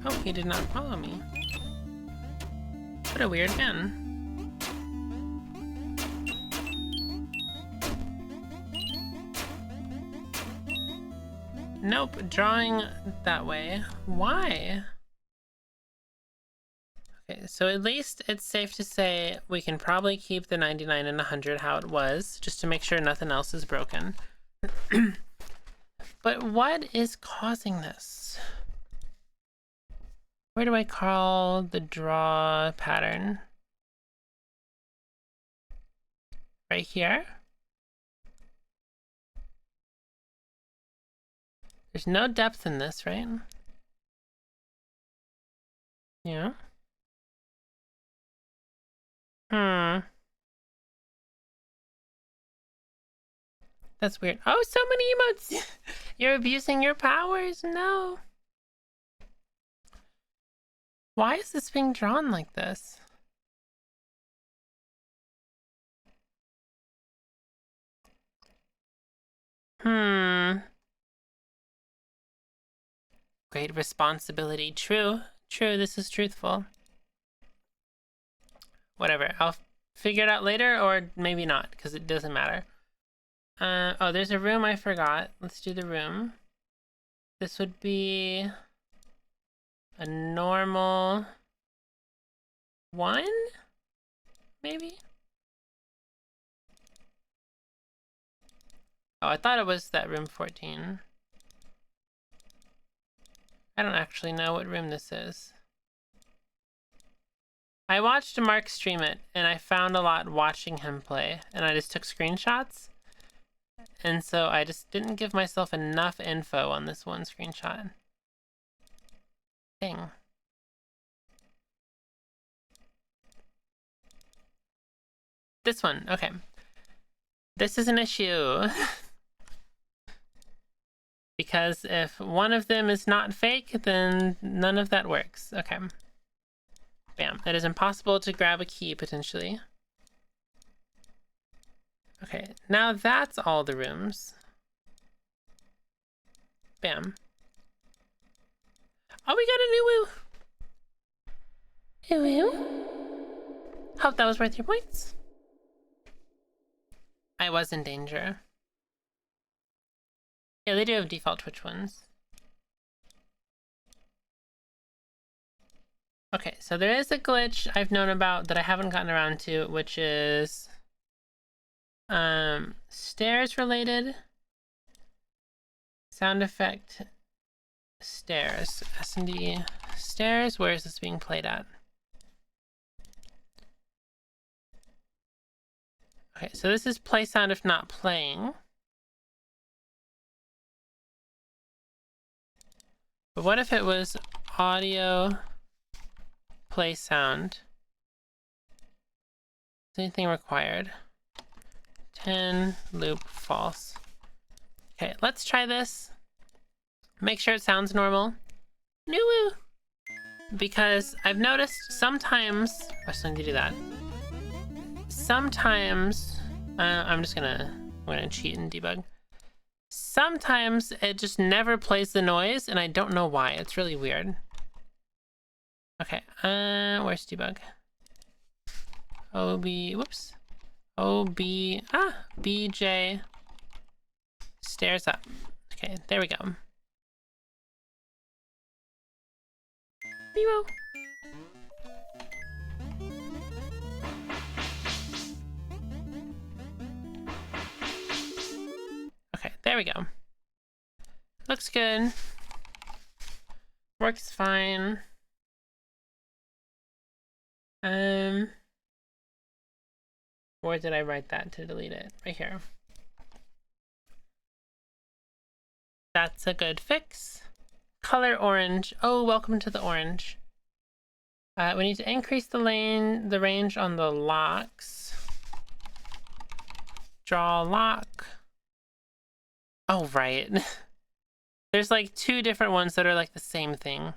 Oh, he did not follow me. What a weird gun. Nope, drawing that way. Why? Okay, so at least it's safe to say we can probably keep the 99 and 100 how it was, just to make sure nothing else is broken. But what is causing this? Where do I call the draw pattern? Right here? There's no depth in this, right? Yeah. That's weird. Oh, so many emotes! You're abusing your powers? No. Why is this being drawn like this? Great responsibility. True. True, this is truthful. Whatever. I'll figure it out later, or maybe not, because it doesn't matter. Oh, there's a room I forgot. Let's do the room. This would be a normal 1? Maybe? Oh, I thought it was that room 14. I don't actually know what room this is. I watched Mark stream it, and I found a lot watching him play, and I just took screenshots. And so I just didn't give myself enough info on this one screenshot. Dang. This one, okay. This is an issue. Because if one of them is not fake, then none of that works. Okay. Bam. It is impossible to grab a key, potentially. Okay, now that's all the rooms. Bam. Oh, we got a new woo! Woo! Hope that was worth your points. I was in danger. Yeah, they do have default Twitch ones. Okay, so there is a glitch I've known about that I haven't gotten around to, which is stairs related. Sound effect stairs. S&D stairs. Where is this being played at? Okay, so this is play sound if not playing. But what if it was audio play sound? Is anything required? 10 loop false. Okay, let's try this. Make sure it sounds normal. New because I've noticed sometimes... I still need to do that. Sometimes... I'm gonna cheat and debug. Sometimes it just never plays the noise, and I don't know why. It's really weird. Okay, where's debug? Whoops. BJ stairs up. Okay, there we go. Bobo. Okay, there we go. Looks good. Works fine. Where did I write that to delete it? Right here. That's a good fix. Color orange. Oh, welcome to the orange. We need to increase the range on the locks. Draw lock. Oh, right. There's like two different ones that are like the same thing.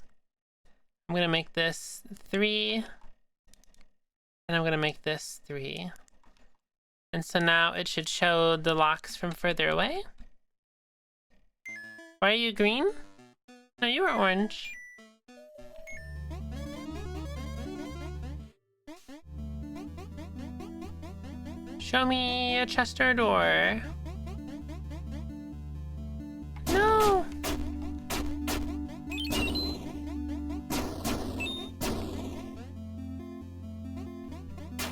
I'm gonna make this 3. And I'm gonna make this 3. And so now it should show the locks from further away. Why are you green? No, you are orange. Show me a chest or door. No!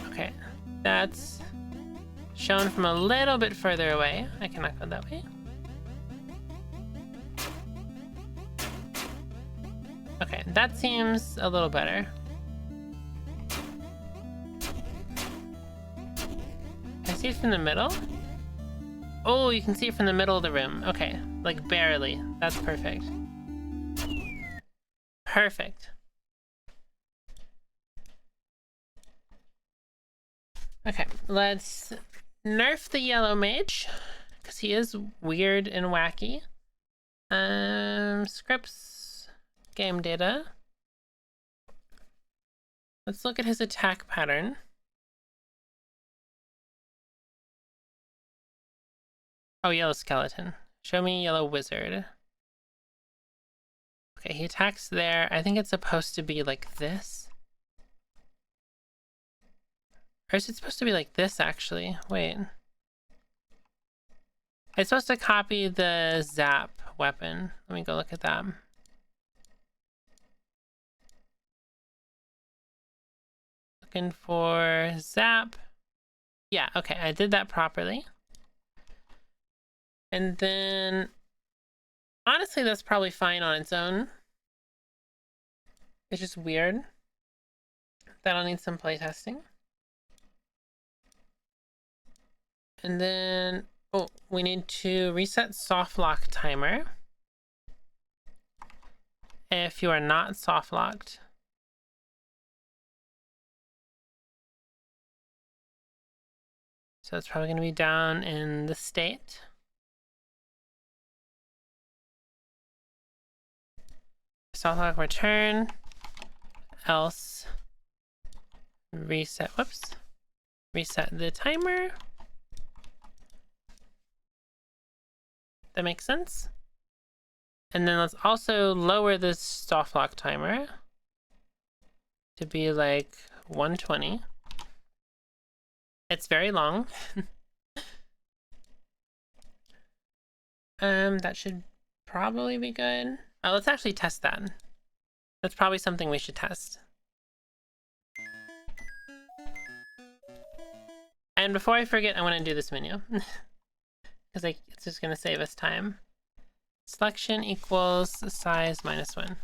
Okay, that's shown from a little bit further away. I cannot go that way. Okay, that seems a little better. Can I see it from the middle? Oh, you can see it from the middle of the room. Okay, like barely. That's perfect. Perfect. Okay, let's nerf the yellow mage, because he is weird and wacky. Scripts, game data. Let's look at his attack pattern. Oh, yellow skeleton. Show me yellow wizard. Okay, he attacks there. I think it's supposed to be like this. Or is it supposed to be like this, actually? Wait. It's supposed to copy the zap weapon. Let me go look at that. Looking for zap. Yeah, okay, I did that properly. And then, honestly, that's probably fine on its own. It's just weird. That'll need some playtesting. And then, oh, we need to reset soft lock timer. If you are not soft locked. So it's probably going to be down in the state. Soft lock return, else reset, reset the timer. That makes sense. And then let's also lower this soft lock timer to be like 120. It's very long. That should probably be good. Let's actually test that. That's probably something we should test. And before I forget, I want to do this menu. Because it's just going to save us time. Selection equals size -1.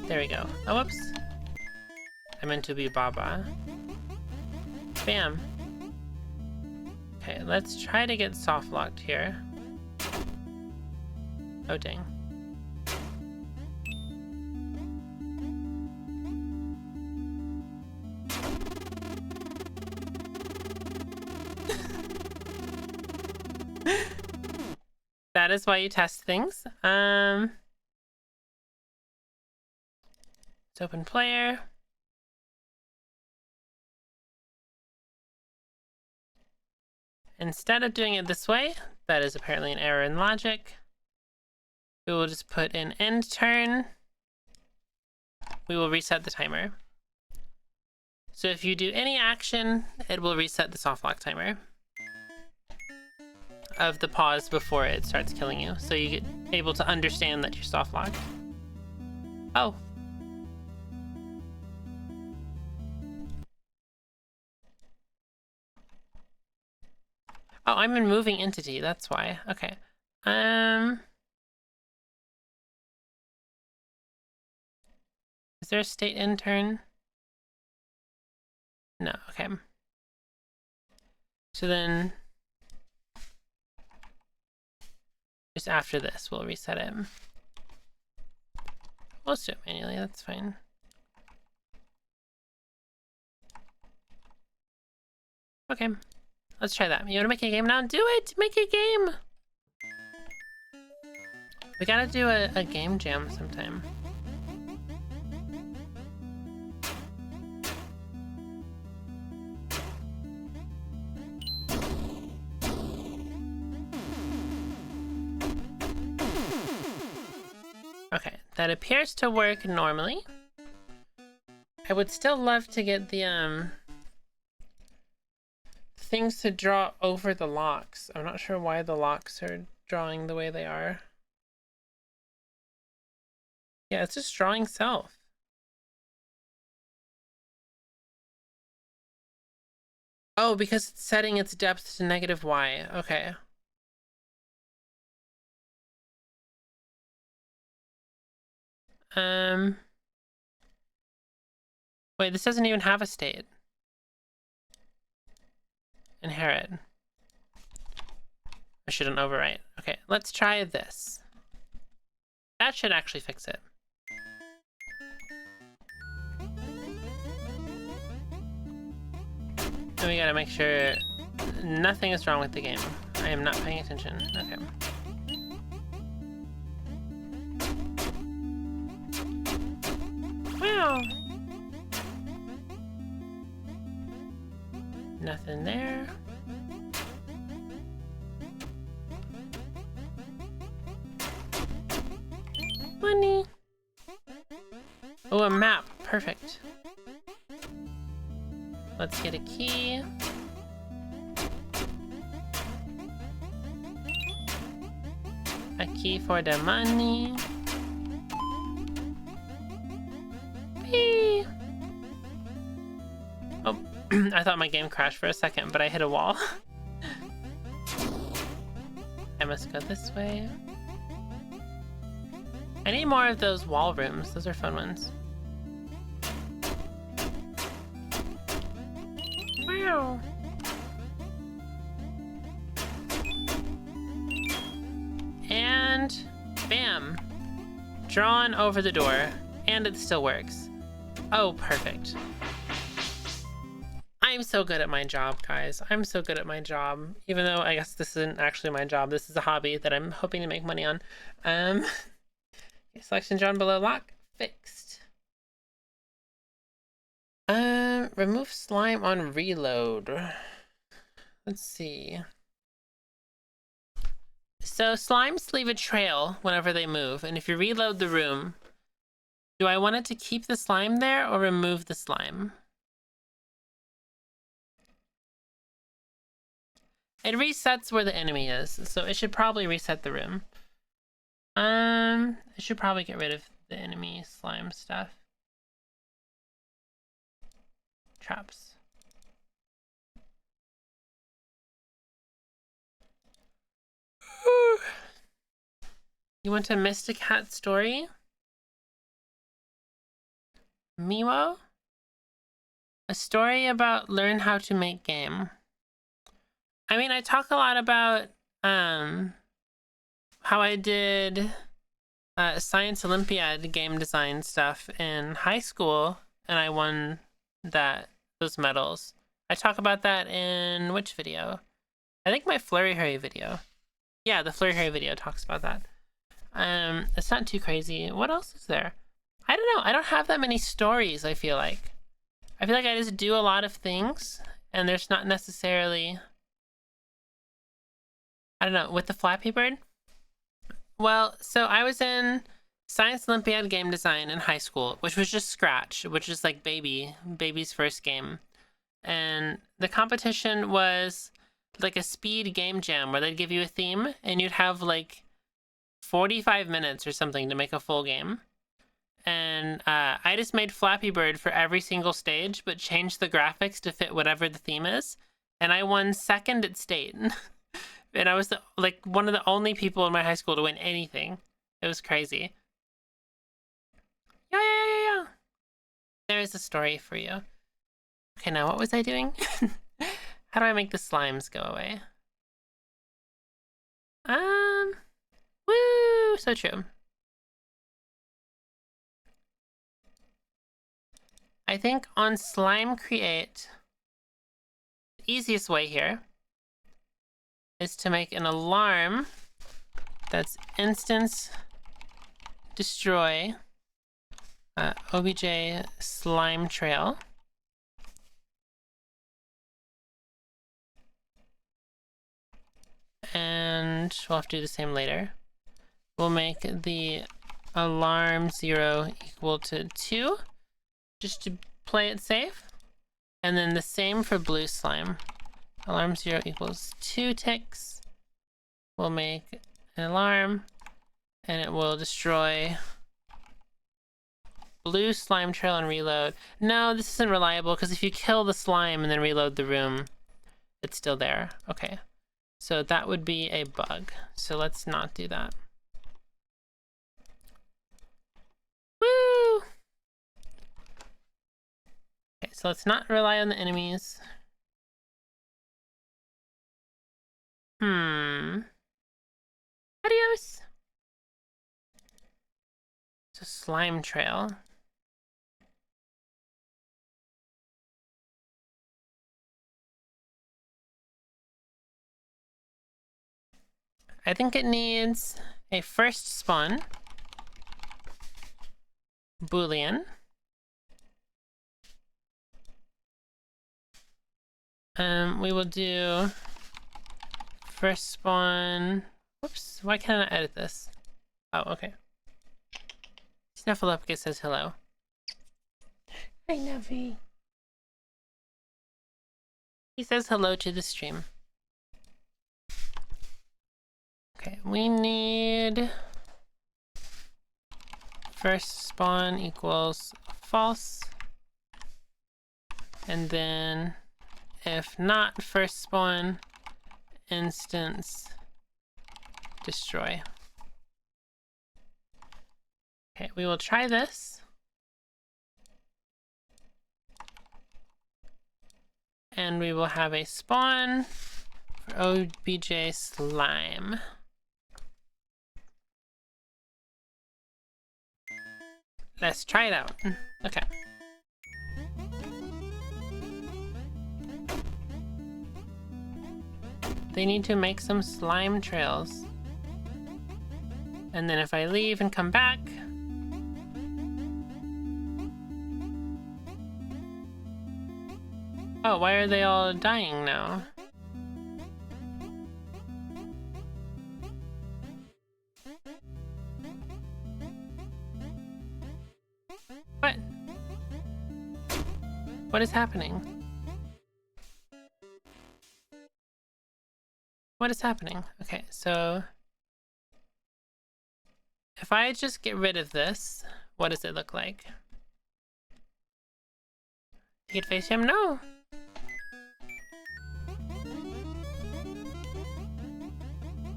There we go. Oh, whoops. I meant to be Baba. Bam. Okay, let's try to get soft locked here. Oh, dang. That is why you test things. Let's open player. Instead of doing it this way, that is apparently an error in logic. We will just put in end turn. We will reset the timer. So if you do any action, it will reset the soft lock timer of the pause before it starts killing you. So you get able to understand that you're soft locked. Oh. Oh, I'm in moving entity, that's why. Okay. Is there a state intern? No, okay. So then, just after this, we'll reset it. We'll just do it manually, that's fine. Okay, let's try that. You wanna make a game now? Do it! Make a game! We gotta do a game jam sometime. Okay, that appears to work normally. I would still love to get the things to draw over the locks. I'm not sure why the locks are drawing the way they are. Yeah, it's just drawing self. Oh, because it's setting its depth to -y. Okay. Wait, this doesn't even have a state. Inherit. I shouldn't overwrite. Okay, let's try this. That should actually fix it. And we gotta make sure nothing is wrong with the game. I am not paying attention. Okay. Wow. Nothing there. Money. Oh, a map. Perfect. Let's get a key. A key for the money. Whee! Oh, I thought my game crashed for a second, but I hit a wall. I must go this way. I need more of those wall rooms. Those are fun ones. Wow. And bam. Drawn over the door. And it still works. Oh, perfect. I'm so good at my job, guys. I'm so good at my job. Even though I guess this isn't actually my job. This is a hobby that I'm hoping to make money on. Selection drawn below lock. Fixed. Remove slime on reload. Let's see. So slimes leave a trail whenever they move, and if you reload the room, do I want it to keep the slime there or remove the slime? It resets where the enemy is, so it should probably reset the room. It should probably get rid of the enemy slime stuff. Traps. You want a Mystic Hat story? Miwo? A story about learn how to make game. I mean, I talk a lot about how I did Science Olympiad game design stuff in high school, and I won those medals. I talk about that in which video? I think my Flurry Hurry video. Yeah, the Flurry Harry video talks about that. It's not too crazy. What else is there? I don't know. I don't have that many stories, I feel like. I feel like I just do a lot of things, and there's not necessarily... I don't know, with the Flappy Bird? Well, so I was in Science Olympiad game design in high school, which was just Scratch, which is like baby's first game. And the competition was like a speed game jam where they'd give you a theme and you'd have like 45 minutes or something to make a full game. And I just made Flappy Bird for every single stage, but changed the graphics to fit whatever the theme is. And I won second at state. And I was like one of the only people in my high school to win anything. It was crazy. Yeah. There is a story for you. Okay, now what was I doing? How do I make the slimes go away? Woo! So true. I think on slime create, the easiest way here is to make an alarm that's instance destroy obj slime trail. And we'll have to do the same later. We'll make the alarm 0 equal to 2, just to play it safe. And then the same for blue slime. Alarm 0 equals 2 ticks. We'll make an alarm, and it will destroy blue slime trail and reload. No, this isn't reliable, because if you kill the slime and then reload the room, it's still there. Okay. So that would be a bug. So let's not do that. Woo! Okay, so let's not rely on the enemies. Adios! So slime trail. I think it needs a first spawn boolean. We will do first spawn. Whoops, why can't I edit this? Oh, okay. Snuffleupagus says hello. Hi, Nuffy. He says hello to the stream. Okay, we need first spawn equals false. And then if not first spawn, instance destroy. Okay, we will try this. And we will have a spawn for obj slime. Let's try it out. Okay. They need to make some slime trails. And then if I leave and come back, oh, why are they all dying now? What? What is happening? What is happening? Okay, so if I just get rid of this, what does it look like? You get face cam? No.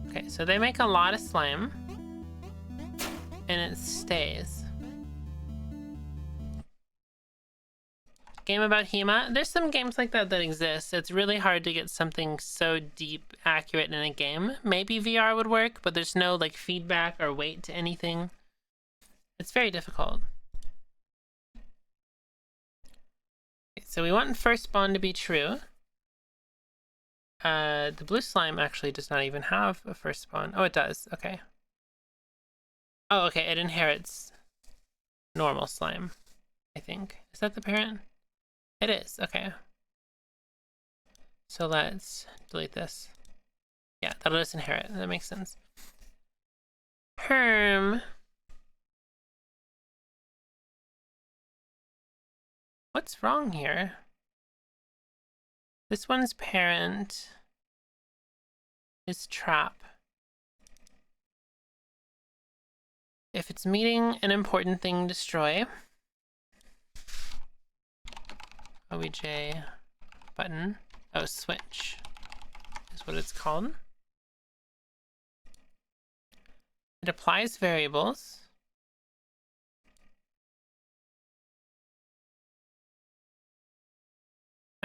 Okay, so they make a lot of slime and it stays. Game about Hema. There's some games like that that exist. It's really hard to get something so deep, accurate in a game. Maybe VR would work, but there's no like feedback or weight to anything. It's very difficult. Okay, so we want first spawn to be true. The blue slime actually does not even have a first spawn. Oh, it does. Okay. Oh, okay. It inherits normal slime, I think. Is that the parent? It is. Okay. So let's delete this. Yeah, that'll just inherit. That makes sense. Herm. What's wrong here? This one's parent is trap. If it's meeting an important thing, destroy. OBJ button. Oh, switch is what it's called. It applies variables.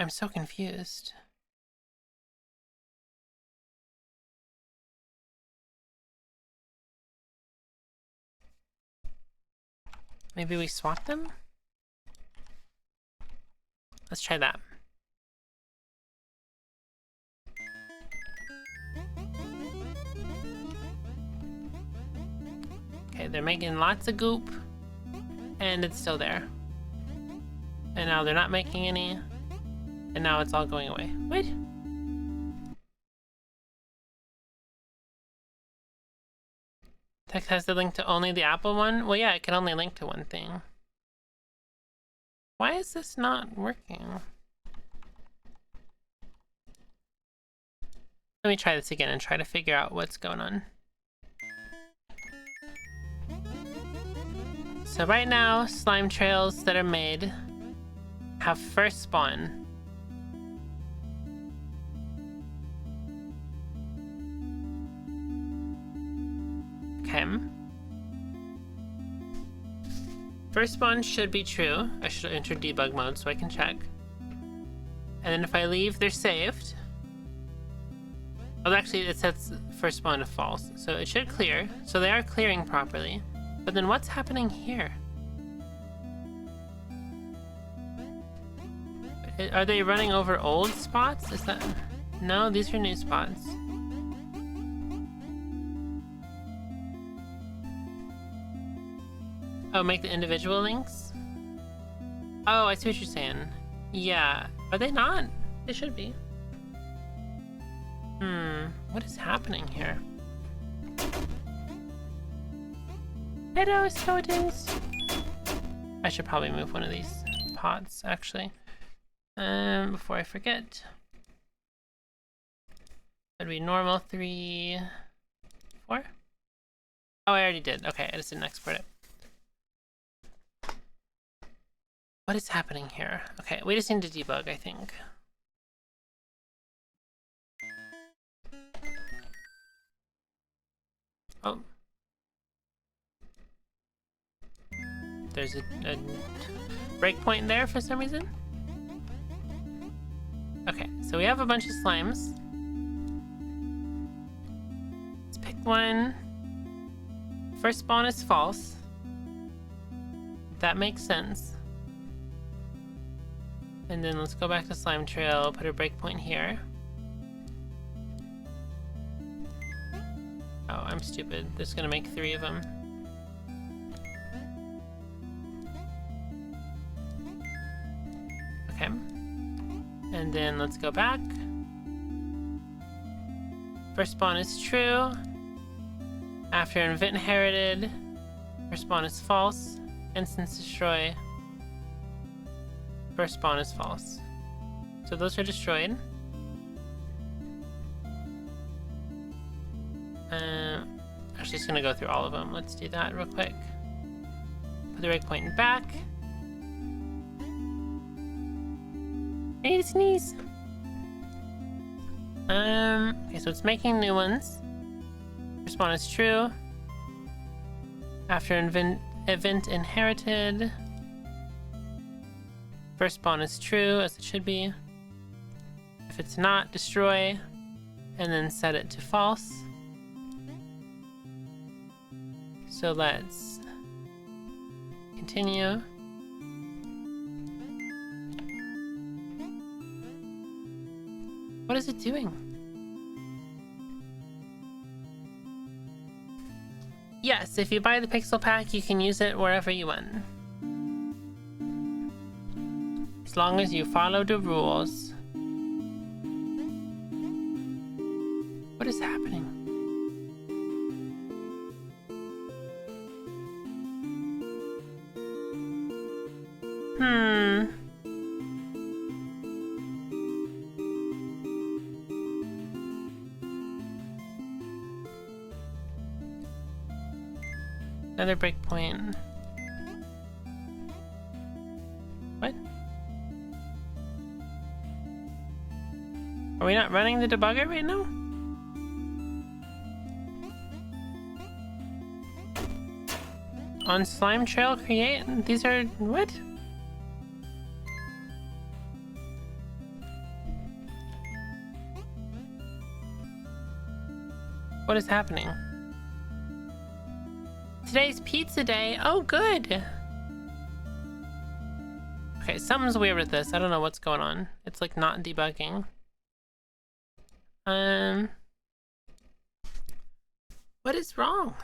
I'm so confused. Maybe we swap them? Let's try that. Okay, they're making lots of goop, and it's still there. And now they're not making any, and now it's all going away. What? Text has the link to only the Apple one? Well, yeah, it can only link to one thing. Why is this not working? Let me try this again and try to figure out what's going on. So right now, slime trails that are made have first spawn. Okay. First spawn should be true. I should enter debug mode so I can check. And then if I leave, they're saved. Oh, actually, it sets first spawn to false, so it should clear. So they are clearing properly. But then what's happening here? Are they running over old spots? Is that... No, these are new spots. Oh, make the individual links? Oh, I see what you're saying. Yeah. Are they not? They should be. What is happening here? Hello, skeletons! I should probably move one of these pots, actually. Before I forget. That'd be normal 3, 4? Oh, I already did. Okay, I just didn't export it. What is happening here? Okay, we just need to debug, I think. Oh. There's a breakpoint there for some reason. Okay, so we have a bunch of slimes. Let's pick one. First spawn is false. That makes sense. And then let's go back to slime trail, put a breakpoint here. Oh, I'm stupid. This is gonna make 3 of them. Okay. And then let's go back. First spawn is true. After event inherited, first spawn is false. Instance destroy. First spawn is false. So those are destroyed. Actually, it's gonna go through all of them. Let's do that real quick. Put the breakpoint back. I need to sneeze. Okay, so it's making new ones. First spawn is true. After event inherited, first spawn is true, as it should be. If it's not, destroy, and then set it to false. So let's continue. What is it doing? Yes, if you buy the pixel pack, you can use it wherever you want. As long as you follow the rules. What is happening? Another breakpoint. What? Are we not running the debugger right now? On slime trail create? These are what? What is happening? Today's pizza day. Oh, good. Okay, something's weird with this. I don't know what's going on. It's like not debugging. What is wrong?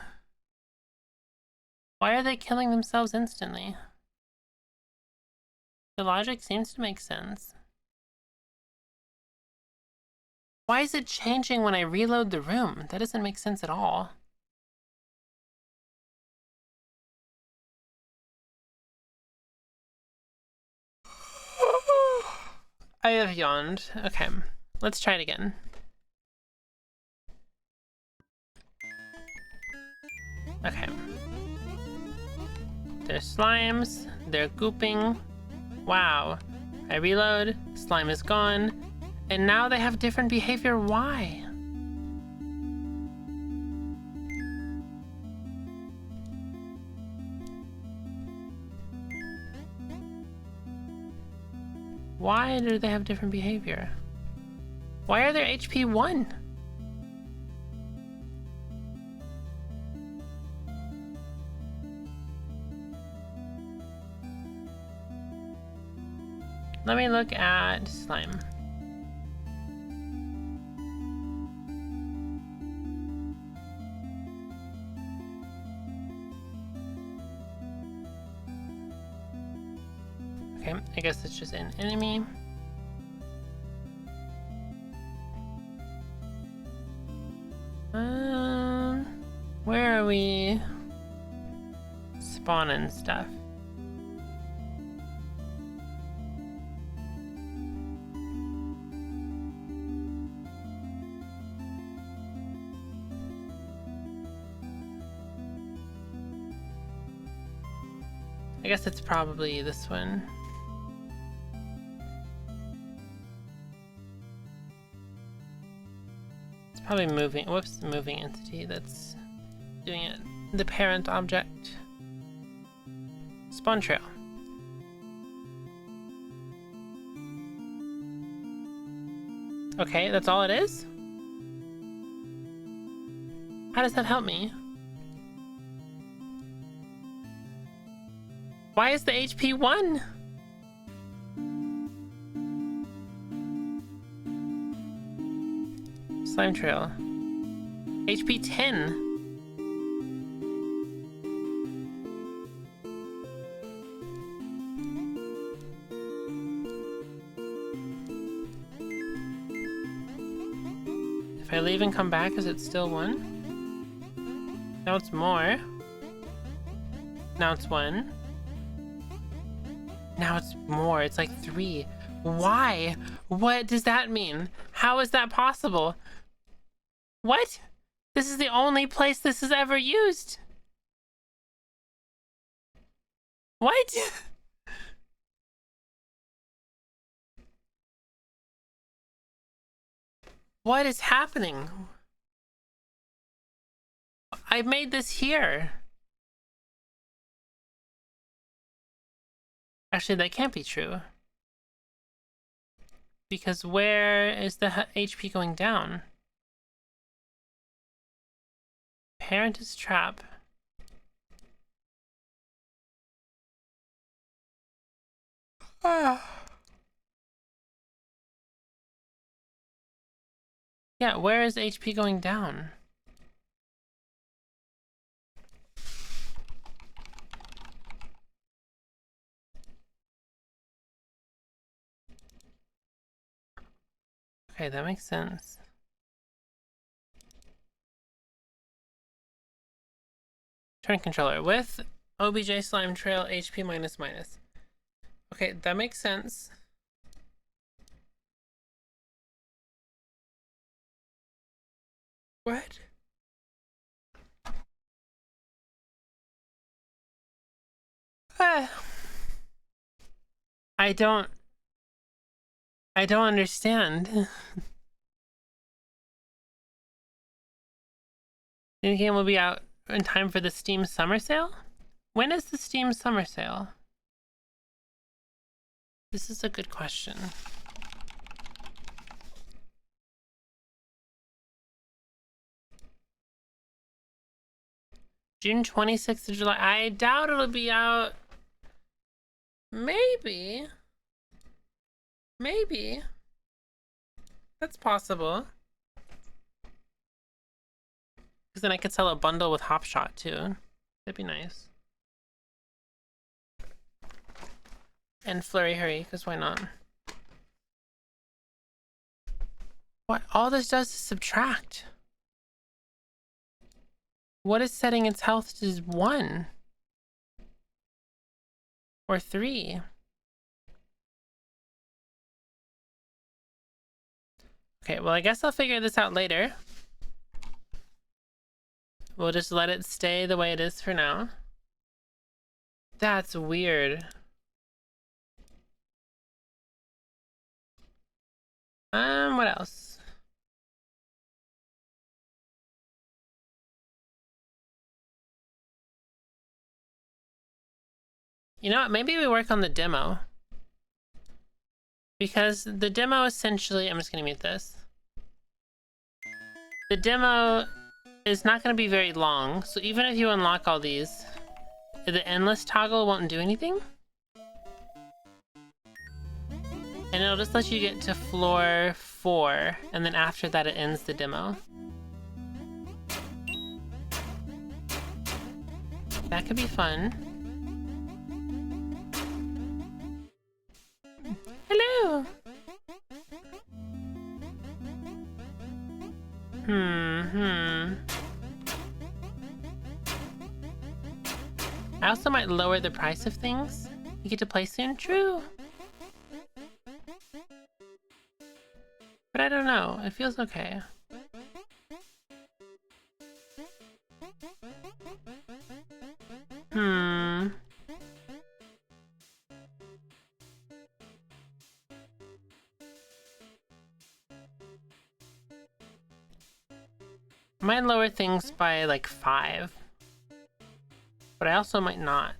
Why are they killing themselves instantly? The logic seems to make sense. Why is it changing when I reload the room? That doesn't make sense at all. I have yawned. Okay, let's try it again. Okay. They're slimes. They're gooping. Wow. I reload. Slime is gone. And now they have different behavior. Why? Why do they have different behavior? Why are there HP 1? Let me look at slime. Okay, I guess it's just an enemy. Where are we spawning stuff? I guess it's probably this one. It's probably moving, whoops, moving entity that's doing it. The parent object. Spawn trail. Okay, that's all it is? How does that help me? Why is the HP 1? Slime trail. HP 10. If I leave and come back, is it still 1? Now it's more. Now it's 1. Now it's more. It's like 3. Why? What does that mean? How is that possible? What? This is the only place this is ever used. What? What is happening? I made this here. Actually, that can't be true. Because where is the HP going down? Parent is trap. Yeah, where is HP going down? Okay, that makes sense. Turn controller with OBJ slime trail HP minus minus. Okay, that makes sense. What? I don't understand. The game will be out in time for the Steam summer sale? When is the Steam summer sale? This is a good question. June 26th of July. I doubt it'll be out. Maybe. Maybe. That's possible. Because then I could sell a bundle with Hop Shot too. That'd be nice. And Flurry Hurry, because why not? What? All this does is subtract. What is setting its health to 1? Or 3? Okay, well I guess I'll figure this out later. We'll just let it stay the way it is for now. That's weird. What else? You know what? Maybe we work on the demo. Because the demo essentially... I'm just gonna mute this. The demo is not gonna be very long, so even if you unlock all these, the endless toggle won't do anything. And it'll just let you get to floor 4, and then after that it ends the demo. That could be fun. Hello! I also might lower the price of things. You get to play soon? True! But I don't know. It feels okay. I might lower things by like 5. But I also might not.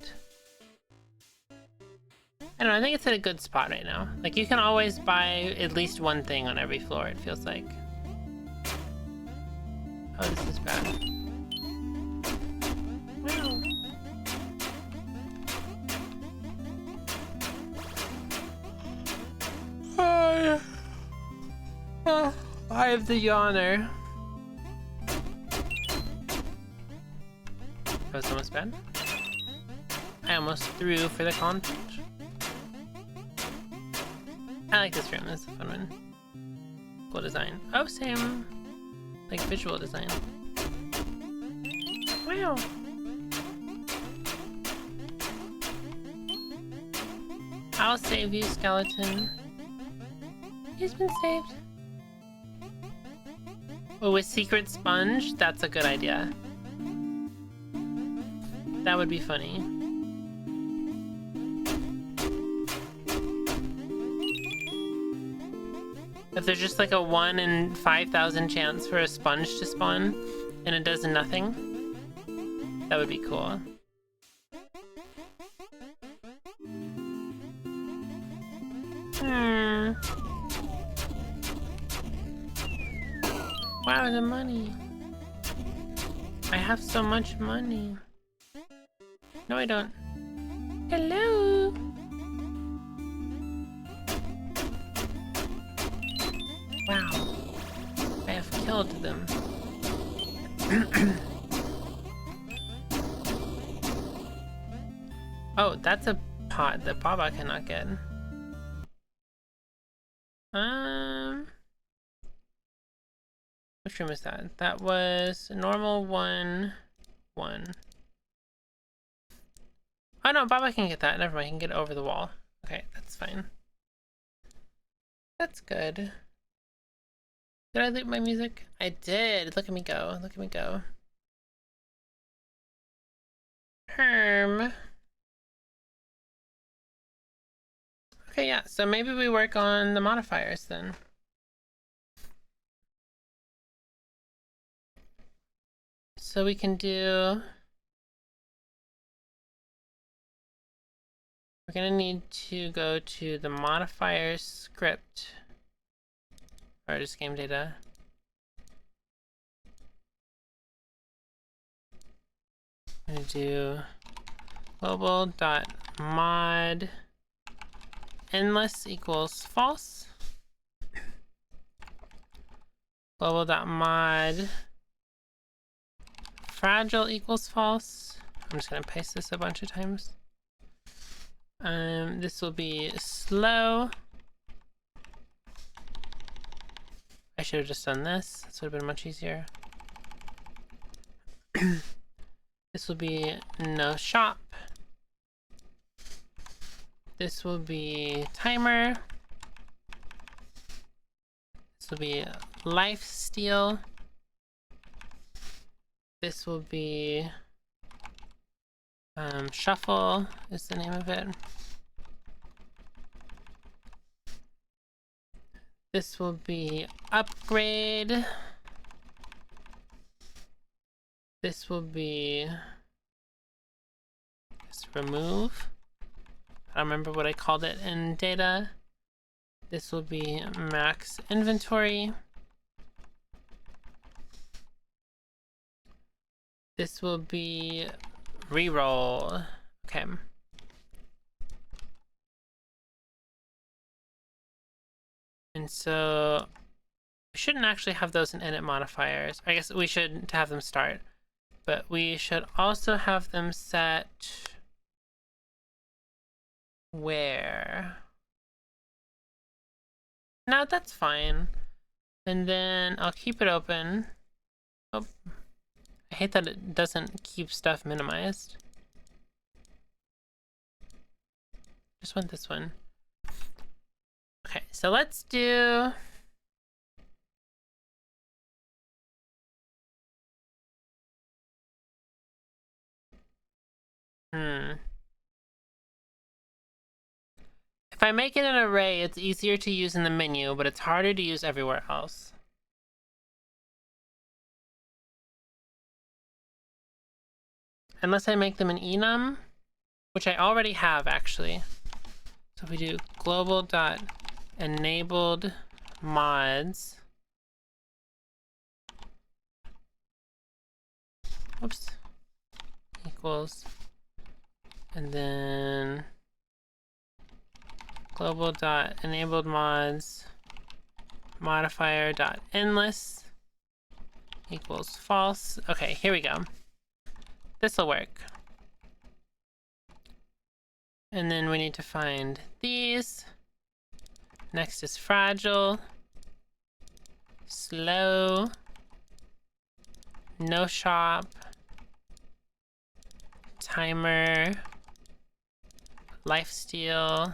I don't know, I think it's at a good spot right now. Like, you can always buy at least one thing on every floor, it feels like. Oh, this is bad. Wow. I have the yawner. That was almost bad. I almost threw for the content. I like this room, this is a fun one. Cool design. Oh, same. Like visual design. Wow. I'll save you, skeleton. He's been saved. Oh, with secret sponge? That's a good idea. That would be funny. If there's just like a 1 in 5,000 chance for a sponge to spawn, and it does nothing, that would be cool. Wow, the money. I have so much money. No, I don't. Hello. Wow. I have killed them. Oh, that's a pot that Baba cannot get. Which room is that? That was normal 1, 1. Oh no, Bobo can get that. Never mind, he can get it over the wall. Okay, that's fine. That's good. Did I loop my music? I did. Look at me go. Look at me go. Herm. Okay, yeah, so maybe we work on the modifiers then. So we can do... We're gonna need to go to the modifiers script. Or just game data. I'm gonna do global.mod endless equals false. Global.mod fragile equals false. I'm just gonna paste this a bunch of times. This will be slow. I should have just done this. This would have been much easier. This will be no shop. This will be timer. This will be life steal. This will be shuffle is the name of it. This will be upgrade. This will be just remove. I don't remember what I called it in data. This will be max inventory. This will be reroll. Okay. And so we shouldn't actually have those in edit modifiers. I guess we should have them start, but we should also have them set where. No, that's fine. And then I'll keep it open. Oh, I hate that it doesn't keep stuff minimized. Just want this one. Okay, so let's do... If I make it an array, it's easier to use in the menu, but it's harder to use everywhere else. Unless I make them an enum, which I already have actually. So if we do global.enabled mods. Oops. Equals. And then global.enabled mods modifier.endless equals false. Okay, here we go. This'll work. And then we need to find these. Next is fragile, slow, no shop, timer, lifesteal,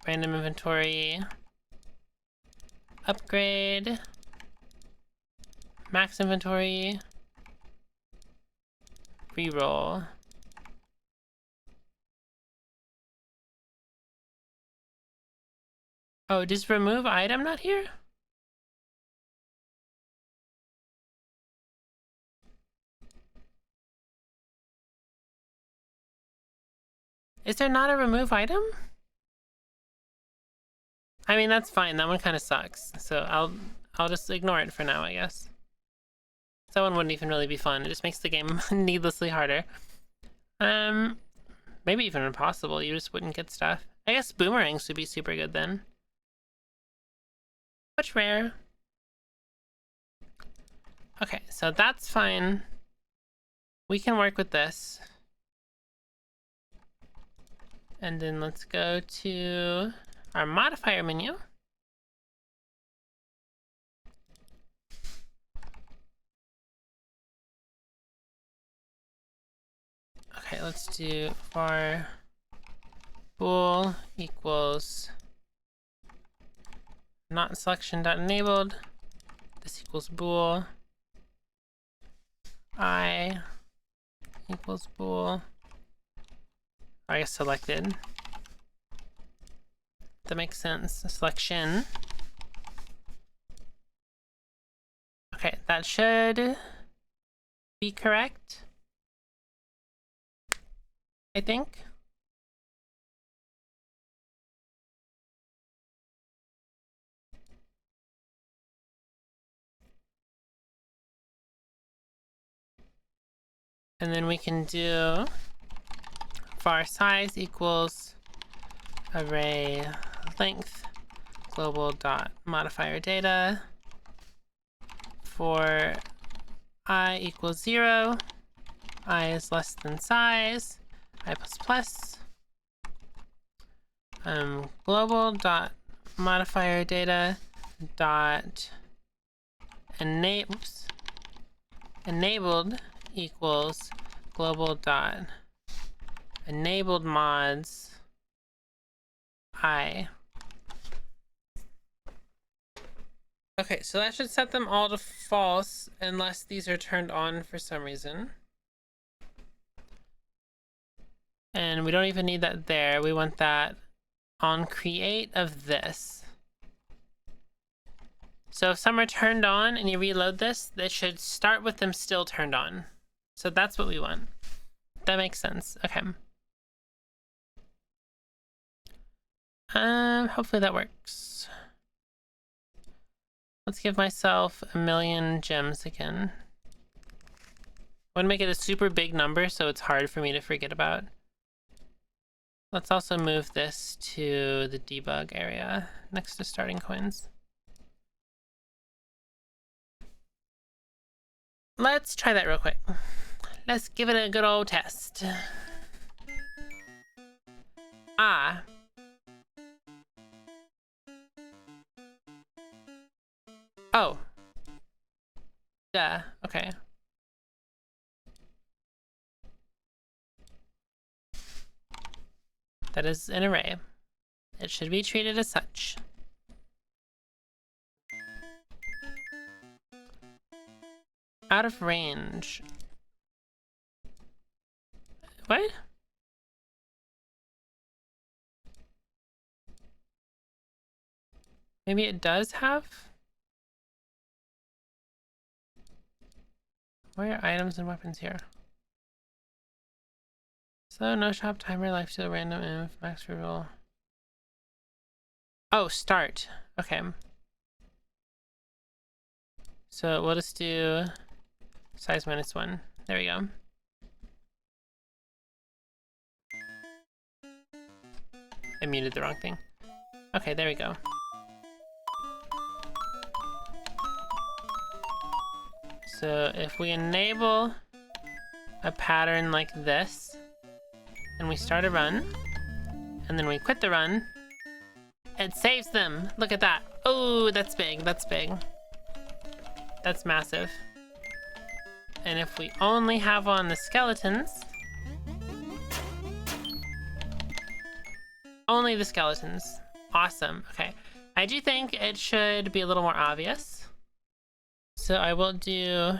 random inventory, upgrade, max inventory, reroll. Oh, does remove item not here? Is there not a remove item? I mean, that's fine. That one kind of sucks. So I'll just ignore it for now, I guess. That one wouldn't even really be fun. It just makes the game needlessly harder. Maybe even impossible. You just wouldn't get stuff. I guess boomerangs would be super good then. Much rare. Okay, so that's fine. We can work with this. And then let's go to our modifier menu. Okay, let's do var bool equals not selection dot enabled. This equals bool I equals bool. I guess selected. That makes sense. Selection. Okay, that should be correct, I think. And then we can do var size equals array length global dot modifier data for I equals 0, I is less than size, I plus plus, global dot modifier data dot enabled equals global dot enabled mods I. Okay, so that should set them all to false unless these are turned on for some reason. And we don't even need that there. We want that on create of this. So if some are turned on and you reload this, they should start with them still turned on. So that's what we want. That makes sense. Okay. Hopefully that works. Let's give myself 1,000,000 gems again. I want to make it a super big number so it's hard for me to forget about. Let's also move this to the debug area next to starting coins. Let's try that real quick. Let's give it a good old test. Ah. Oh. Duh. Okay. That is an array. It should be treated as such. Out of range. What? Maybe it does have? Where are items and weapons here? So no shop timer, lifesteal, random inf, max reroll. Oh, start. Okay. So we'll just do size -1. There we go. I muted the wrong thing. Okay, there we go. So if we enable a pattern like this, and we start a run, and then we quit the run, it saves them. Look at that. Oh, that's big. That's big. That's massive. And if we only have on the skeletons, only the skeletons. Awesome. Okay. I do think it should be a little more obvious. So I will do,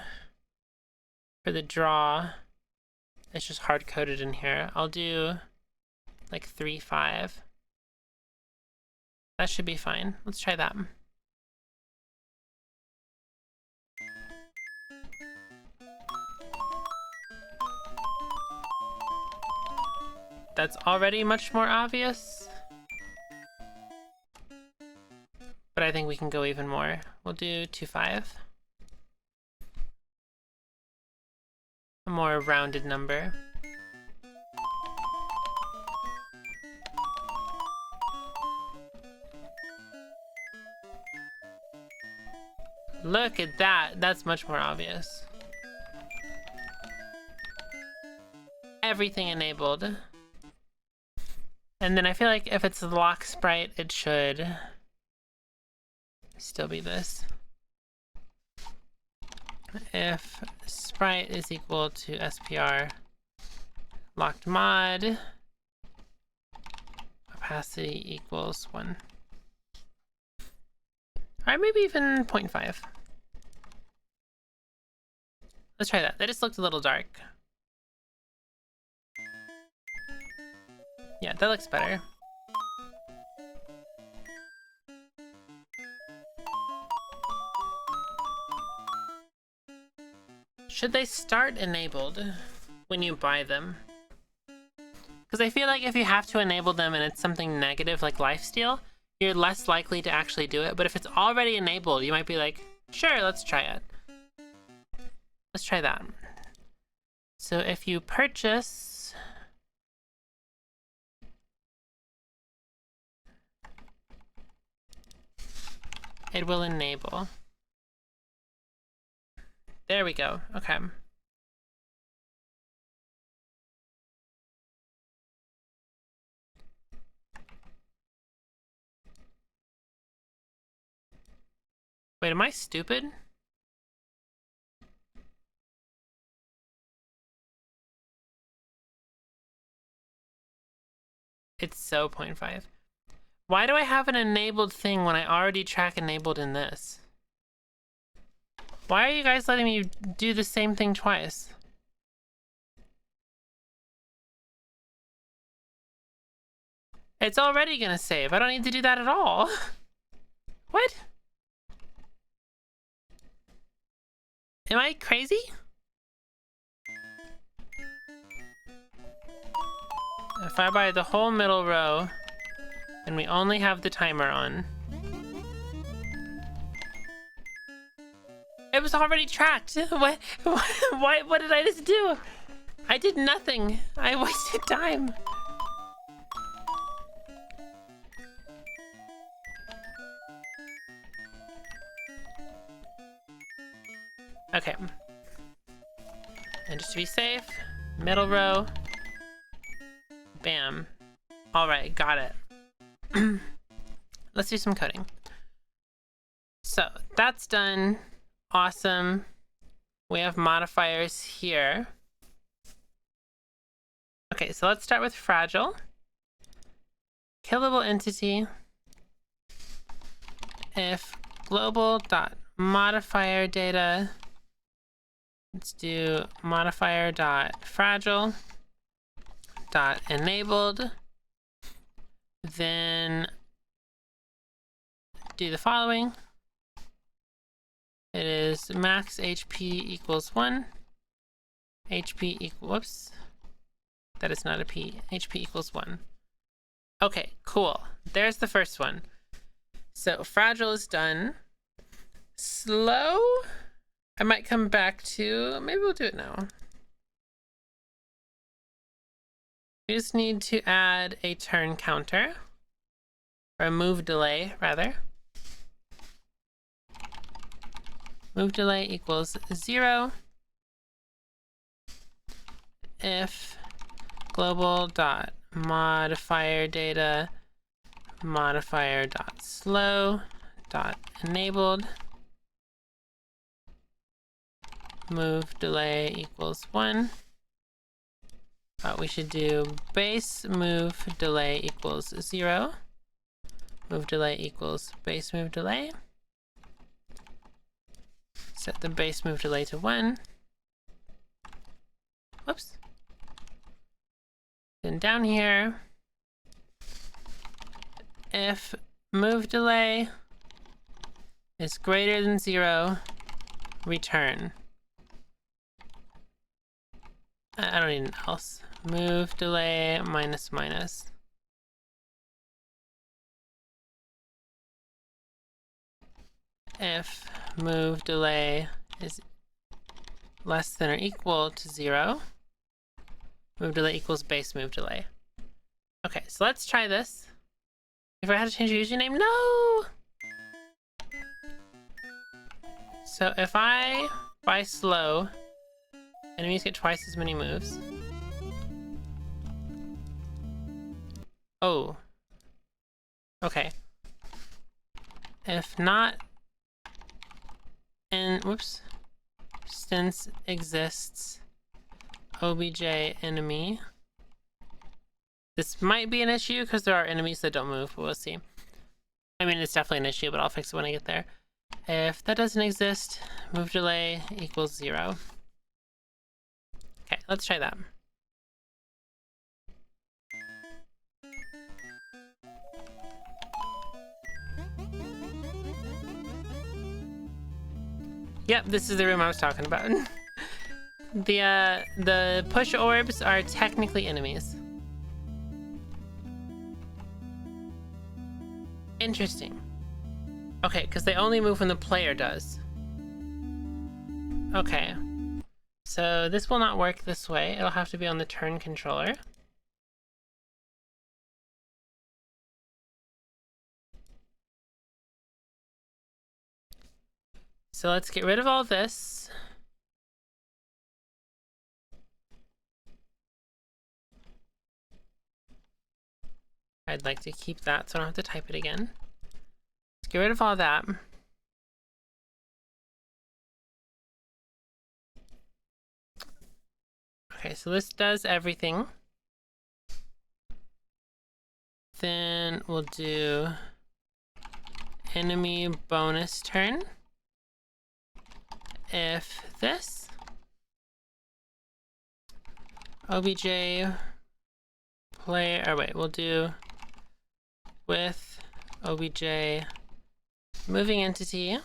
for the draw, it's just hard coded in here. I'll do like 3, 5. That should be fine. Let's try that. That's already much more obvious. But I think we can go even more. We'll do 2, 5. A more rounded number. Look at that. That's much more obvious. Everything enabled. And then I feel like if it's the lock sprite, it should still be this. If sprite is equal to SPR locked mod, opacity equals 1. Alright, maybe even 0.5. Let's try that. They just looked a little dark. Yeah, that looks better. Should they start enabled when you buy them? Because I feel like if you have to enable them and it's something negative like lifesteal, you're less likely to actually do it. But if it's already enabled, you might be like, sure, let's try it. Let's try that. So if you purchase... it will enable. There we go. Okay. Wait, am I stupid? It's so 0.5. Why do I have an enabled thing when I already track enabled in this? Why are you guys letting me do the same thing twice? It's already gonna save. I don't need to do that at all. What? Am I crazy? If I buy the whole middle row and we only have the timer on. It was already tracked. What did I just do? I did nothing. I wasted time. Okay. And just to be safe, middle row. Bam. Alright, got it. Let's do some coding. So, that's done. Awesome. We have modifiers here. Okay, so let's start with fragile. Killable entity. If global.modifier data. Let's do modifier.fragile dot enabled. Then do the following. It is max HP equals 1. HP equals, whoops. That is not a P. HP equals 1. Okay, cool. There's the first one. So fragile is done. Slow, I might come back to, maybe we'll do it now. We just need to add a turn counter, or a move delay, rather. Move delay equals 0 if global.modifier data modifier.slow.enabled move delay equals 1. We should do base move delay equals 0. Move delay equals base move delay. Set the base move delay to 1. Whoops. Then down here, if move delay is greater than 0, return. I don't need an else. Move delay minus minus. If move delay is less than or equal to 0, move delay equals base move delay. Okay, so let's try this. If I had to change your username, no! So if I buy slow, enemies get twice as many moves. Oh. Okay. If not, and whoops, since exists obj enemy This might be an issue because there are enemies that don't move, but we'll see. I mean, it's definitely an issue, but I'll fix it when I get there. If that doesn't exist, move delay equals 0. Okay, let's try that. Yep, this is the room I was talking about. The push orbs are technically enemies. Interesting. Okay, because they only move when the player does. Okay. So this will not work this way. It'll have to be on the turn controller. So let's get rid of all this. I'd like to keep that so I don't have to type it again. Let's get rid of all that. Okay, so this does everything. Then we'll do enemy bonus turn. If this obj player, or wait, we'll do with obj moving entity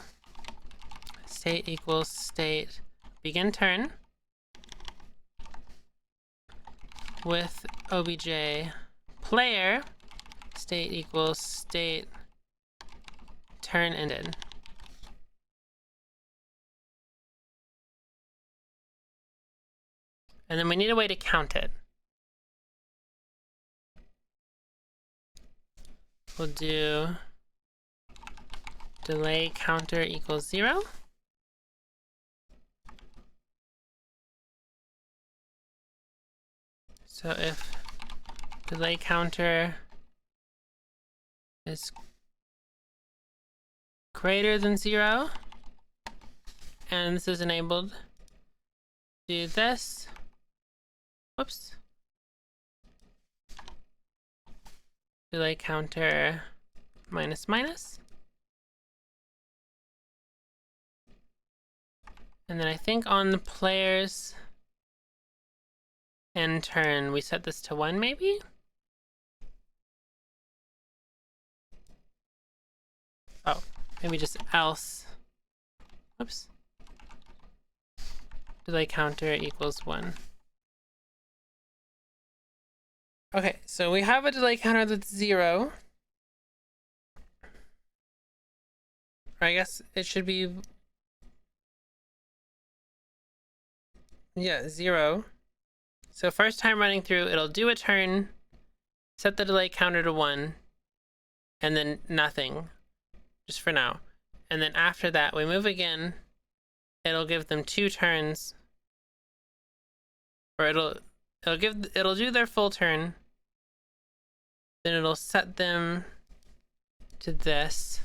state equals state begin turn with obj player state equals state turn ended. And then we need a way to count it. We'll do delay counter equals 0. So if delay counter is greater than 0, and this is enabled, do this. Whoops. Delay counter minus minus. And then I think on the player's end turn, we set this to 1 maybe? Oh, maybe just else. Whoops. Delay counter equals 1. Okay, so we have a delay counter that's 0. Or I guess it should be, yeah, 0. So first time running through, it'll do a turn, set the delay counter to 1, and then nothing, just for now. And then after that, we move again, it'll give them 2 turns, or it'll do their full turn. Then it'll set them to this,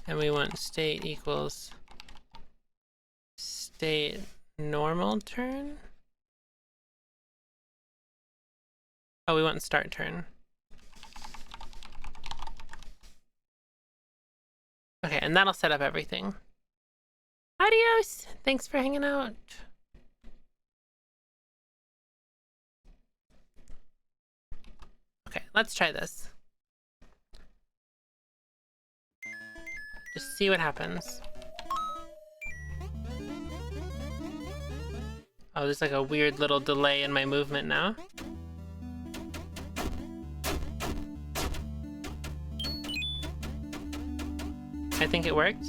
and we want state equals state normal turn. Oh, we want start turn. Okay, and that'll set up everything. Adios! Thanks for hanging out. Okay, let's try this. Just see what happens. Oh, there's like a weird little delay in my movement now. I think it worked.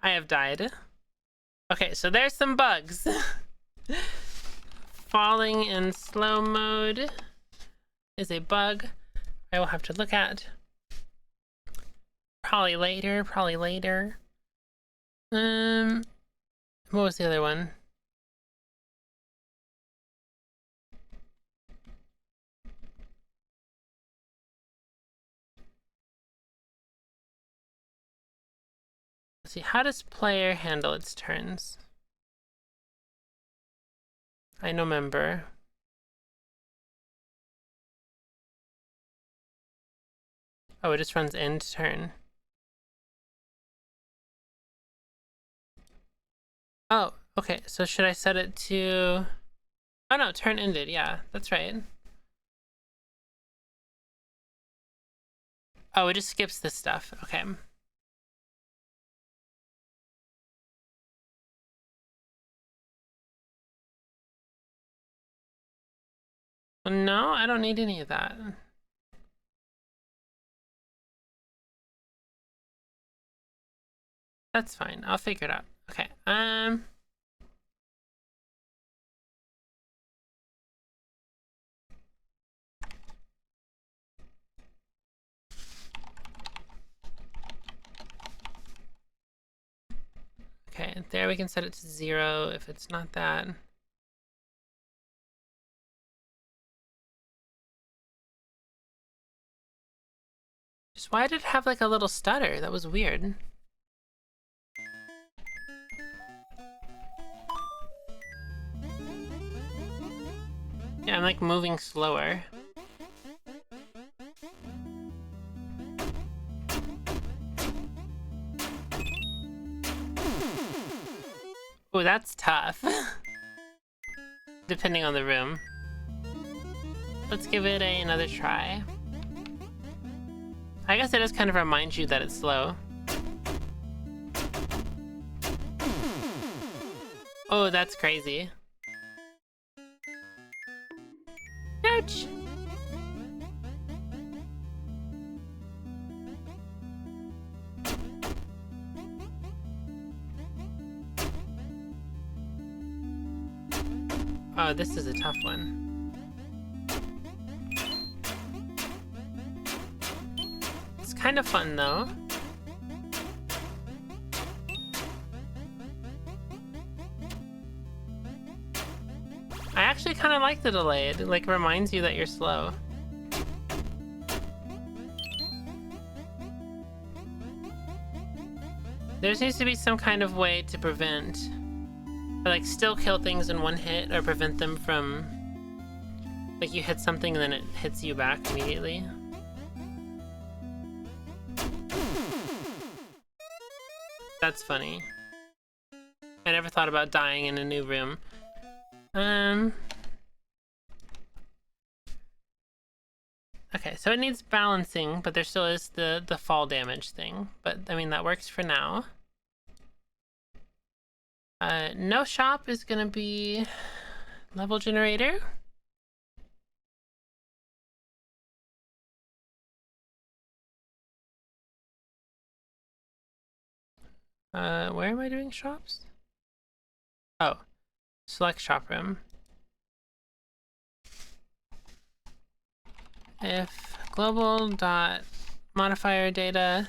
I have died. Okay, so there's some bugs. Falling in slow mode is a bug I will have to look at. Probably later. What was the other one? see, how does player handle its turns? I know member. Oh, it just runs end turn. Oh, okay, so should I set it to... Oh no, turn ended, yeah, that's right. Oh, it just skips this stuff, okay. No, I don't need any of that. That's fine, I'll figure it out. Okay, okay, there we can set it to 0 if it's not that. Just why did it have like a little stutter? That was weird. Yeah, I'm like moving slower. Oh, that's tough. Depending on the room. Let's give it another try. I guess it does kind of remind you that it's slow. Oh, that's crazy. Ouch! Oh, this is a tough one. It's kind of fun though. I actually kind of like the delay. It like reminds you that you're slow. There needs to be some kind of way to prevent, or like still kill things in one hit, or prevent them from, like you hit something and then it hits you back immediately. That's funny. I never thought about dying in a new room. Okay, so it needs balancing, but there still is the fall damage thing. But, I mean, that works for now. No shop is gonna be level generator. Where am I doing shops? Oh, select shop room. If global dot modifier data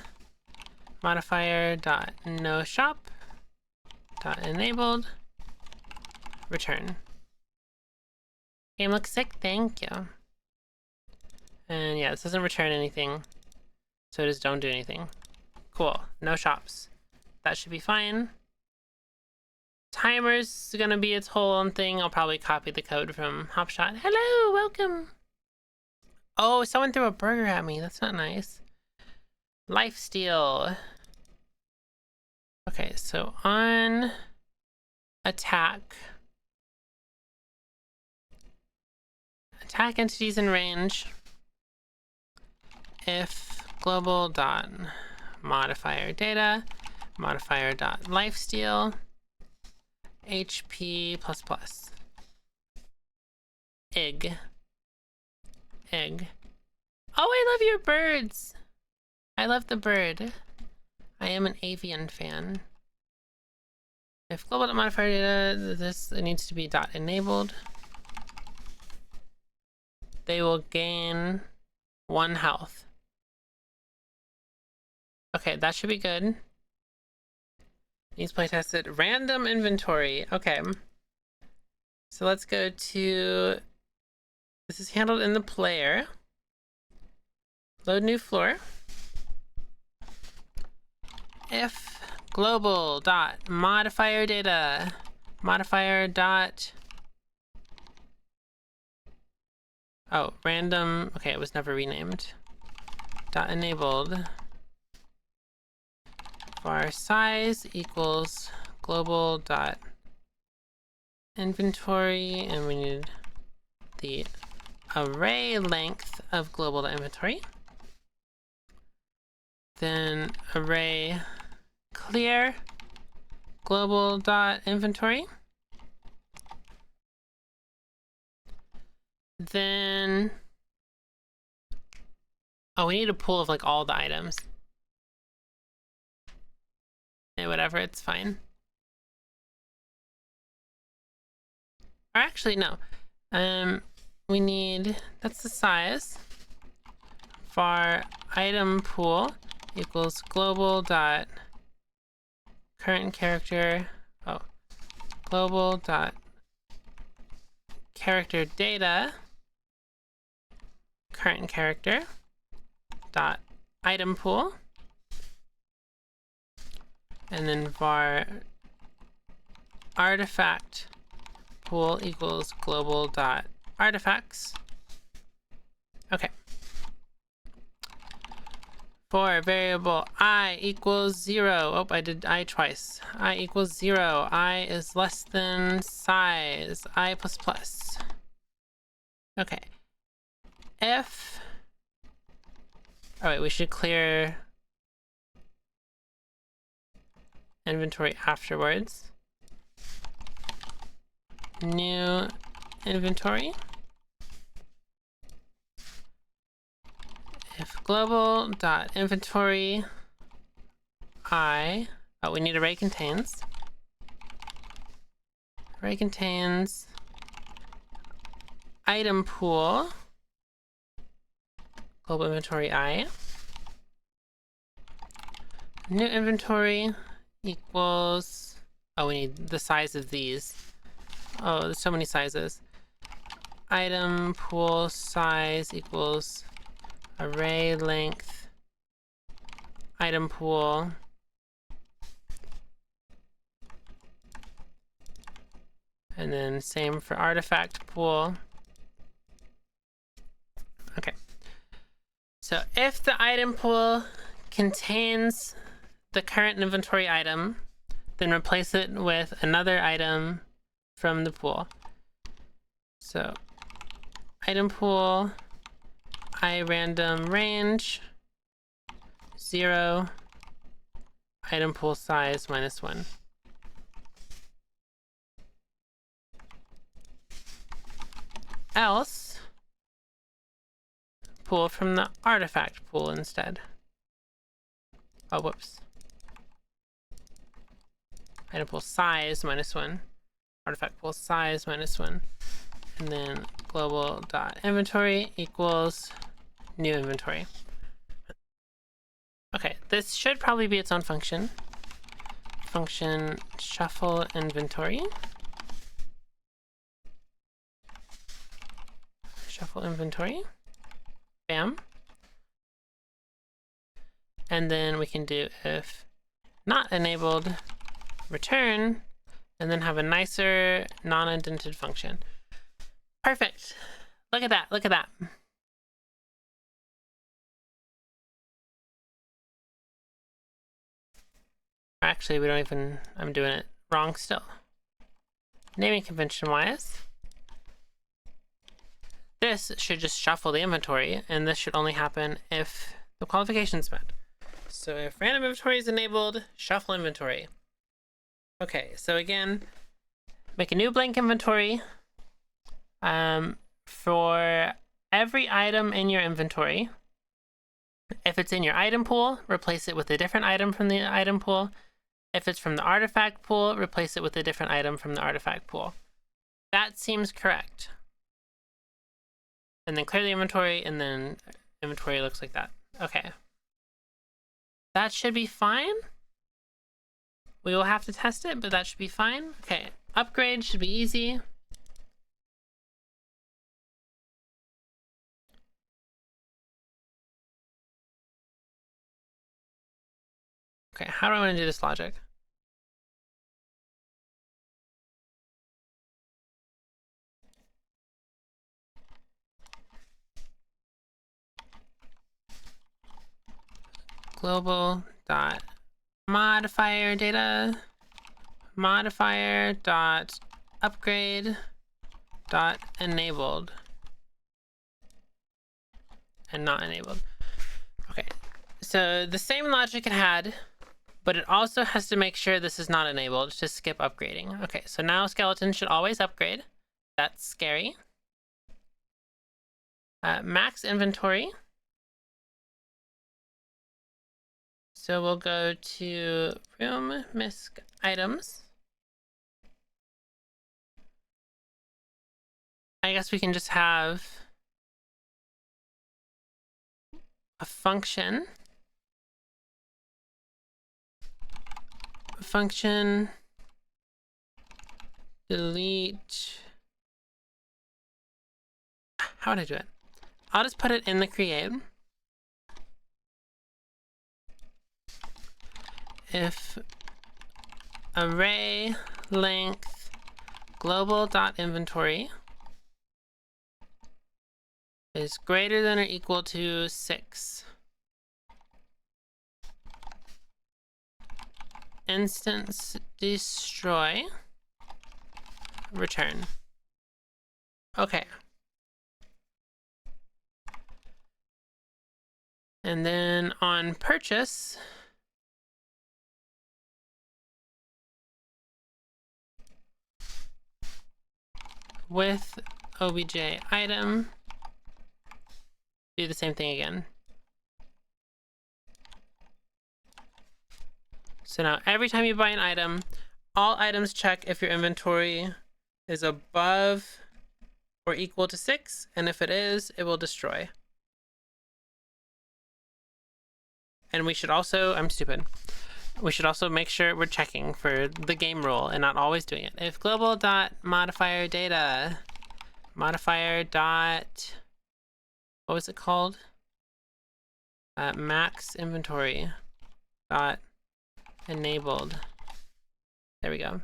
modifier dot no shop dot enabled return. Game looks sick, thank you. And yeah, this doesn't return anything, so just don't do anything. Cool, no shops. That should be fine. Timer's gonna be its whole own thing. I'll probably copy the code from Hopshot. Hello, welcome. Oh, someone threw a burger at me. That's not nice. Lifesteal. Okay, so on attack. Attack entities in range. If global dot modifier data modifier dot lifesteal HP plus plus. Egg. Egg. Oh, I love your birds. I love the bird. I am an avian fan. If global dot modifier data, this needs to be dot enabled. They will gain 1 health. Okay, that should be good. Needs playtested. Random inventory. Okay. So let's go to... This is handled in the player. Load new floor. If global dot modifier data, modifier dot, oh, random, okay, it was never renamed, dot enabled var size equals global dot inventory, and we need the array length of global dot inventory. Then array clear global dot inventory. Then, oh, we need a pool of like all the items. Yeah, whatever, it's fine. Or actually, no. We need, that's the size. var item pool equals global dot current character, oh, global dot character data current character dot item pool, and then var artifact pool equals global dot artifacts. Okay. For variable I equals 0. Oh, I did I twice. I equals 0. I is less than size. I plus plus. Okay. If, oh wait, we should clear inventory afterwards. New inventory. If global dot inventory I, oh, we need array contains. Array contains item pool global inventory I. New inventory equals, oh, we need the size of these. Oh, there's so many sizes. Item pool size equals array length item pool and then same for artifact pool. Okay, so if the item pool contains the current inventory item, then replace it with another item from the pool. So item pool I random range 0 item pool size -1. Else pull from the artifact pool instead. Oh, whoops. Item pool size -1. Artifact pool size -1. And then global dot inventory equals new inventory. Okay, this should probably be its own function. Function shuffle inventory. Shuffle inventory. Bam. And then we can do if not enabled return, and then have a nicer non-indented function. Perfect. Look at that. Look at that. Actually, we don't even, I'm doing it wrong still. Naming convention wise, this should just shuffle the inventory, and this should only happen if the qualification's met. So if random inventory is enabled, shuffle inventory. Okay, so again, make a new blank inventory. For every item in your inventory, if it's in your item pool, replace it with a different item from the item pool. If it's from the artifact pool, replace it with a different item from the artifact pool. That seems correct. And then clear the inventory, and then inventory looks like that. Okay. That should be fine. We will have to test it, but that should be fine. Okay, upgrade should be easy. Okay, how do I want to do this logic? global dot modifier data modifier dot upgrade dot enabled and not enabled. Okay, so the same logic it had, but it also has to make sure this is not enabled to skip upgrading. Okay, so now skeleton should always upgrade. That's scary. Max inventory. So we'll go to room misc items. I guess we can just have a function. Function delete. How would I do it? I'll just put it in the create. If array length global.inventory is greater than or equal to 6. Instance destroy return. Okay. And then on purchase, with obj item, do the same thing again. So now every time you buy an item, all items check if your inventory is above or equal to 6, and if it is, it will destroy. And we should also, I'm stupid, we should also make sure we're checking for the game rule and not always doing it. If global.modifier data, modifier dot, what was it called? Max inventory dot enabled. There we go.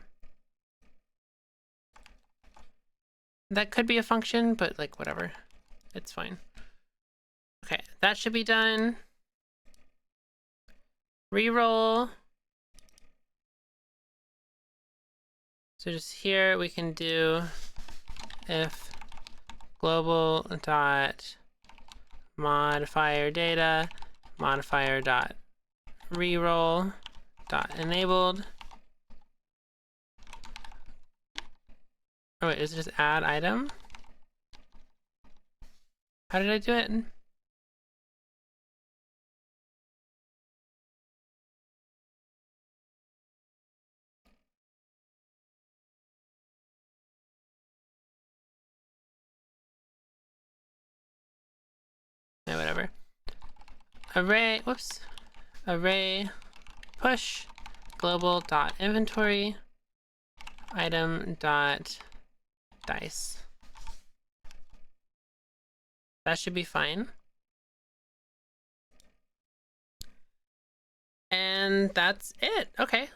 That could be a function, but like whatever, it's fine. Okay, that should be done. Reroll. So just here we can do if global dot modifier data modifier dot reroll dot enabled. Oh wait, is it just add item? How did I do it? Yeah, whatever. Array, whoops. Array push global dot inventory item dot dice. That should be fine. And that's it. Okay.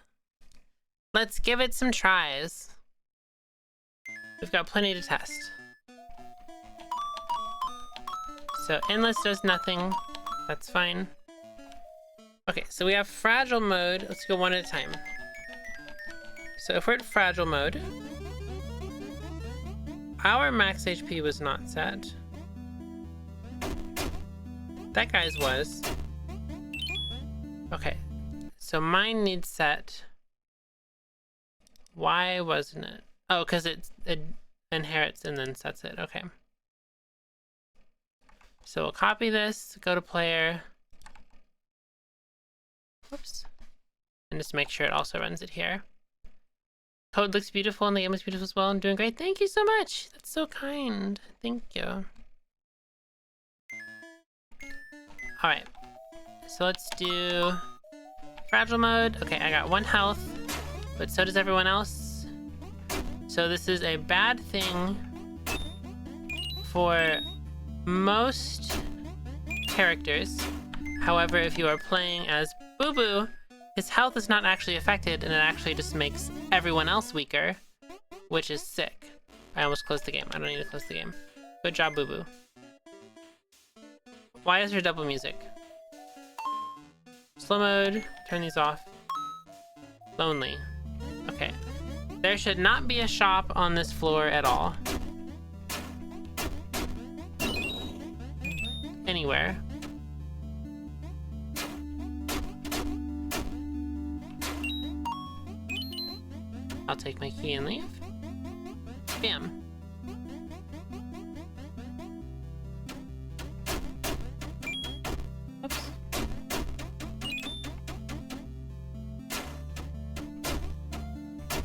Let's give it some tries. We've got plenty to test. So endless does nothing. That's fine. Okay, so we have fragile mode. Let's go one at a time. So if we're at fragile mode, our max HP was not set. That guy's was. Okay, so mine needs set. Why wasn't it? Oh, because it inherits and then sets it. Okay. So we'll copy this, go to player. Whoops. And just make sure it also runs it here. Code looks beautiful and the game is beautiful as well. I'm doing great. Thank you so much. That's so kind. Thank you. Alright. So let's do fragile mode. Okay, I got 1 health, but so does everyone else. So this is a bad thing for most characters. However, if you are playing as Bobo, his health is not actually affected, and it actually just makes everyone else weaker, which is sick. I almost closed the game. I don't need to close the game. Good job, Bobo. Why is there double music? Slow mode, turn these off. Lonely. Okay. There should not be a shop on this floor at all. Anywhere. I'll take my key and leave. Bam. Oops.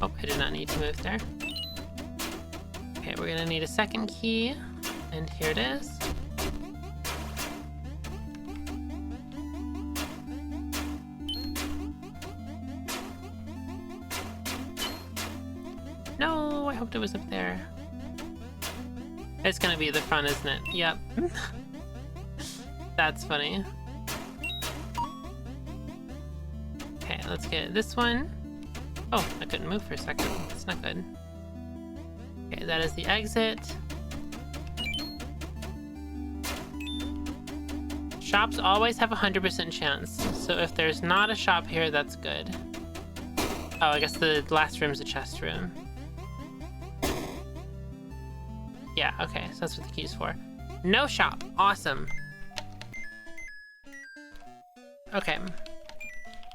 Oh, I did not need to move there. Okay, we're gonna need a second key, and here it is. No, I hoped it was up there. It's gonna be the front, isn't it? Yep. That's funny. Okay, let's get this one. Oh, I couldn't move for a second. That's not good. Okay, that is the exit. Shops always have a 100% chance. So if there's not a shop here, that's good. Oh, I guess the last room's a chest room. Yeah, okay, so that's what the key's for. No shop. Awesome. Okay.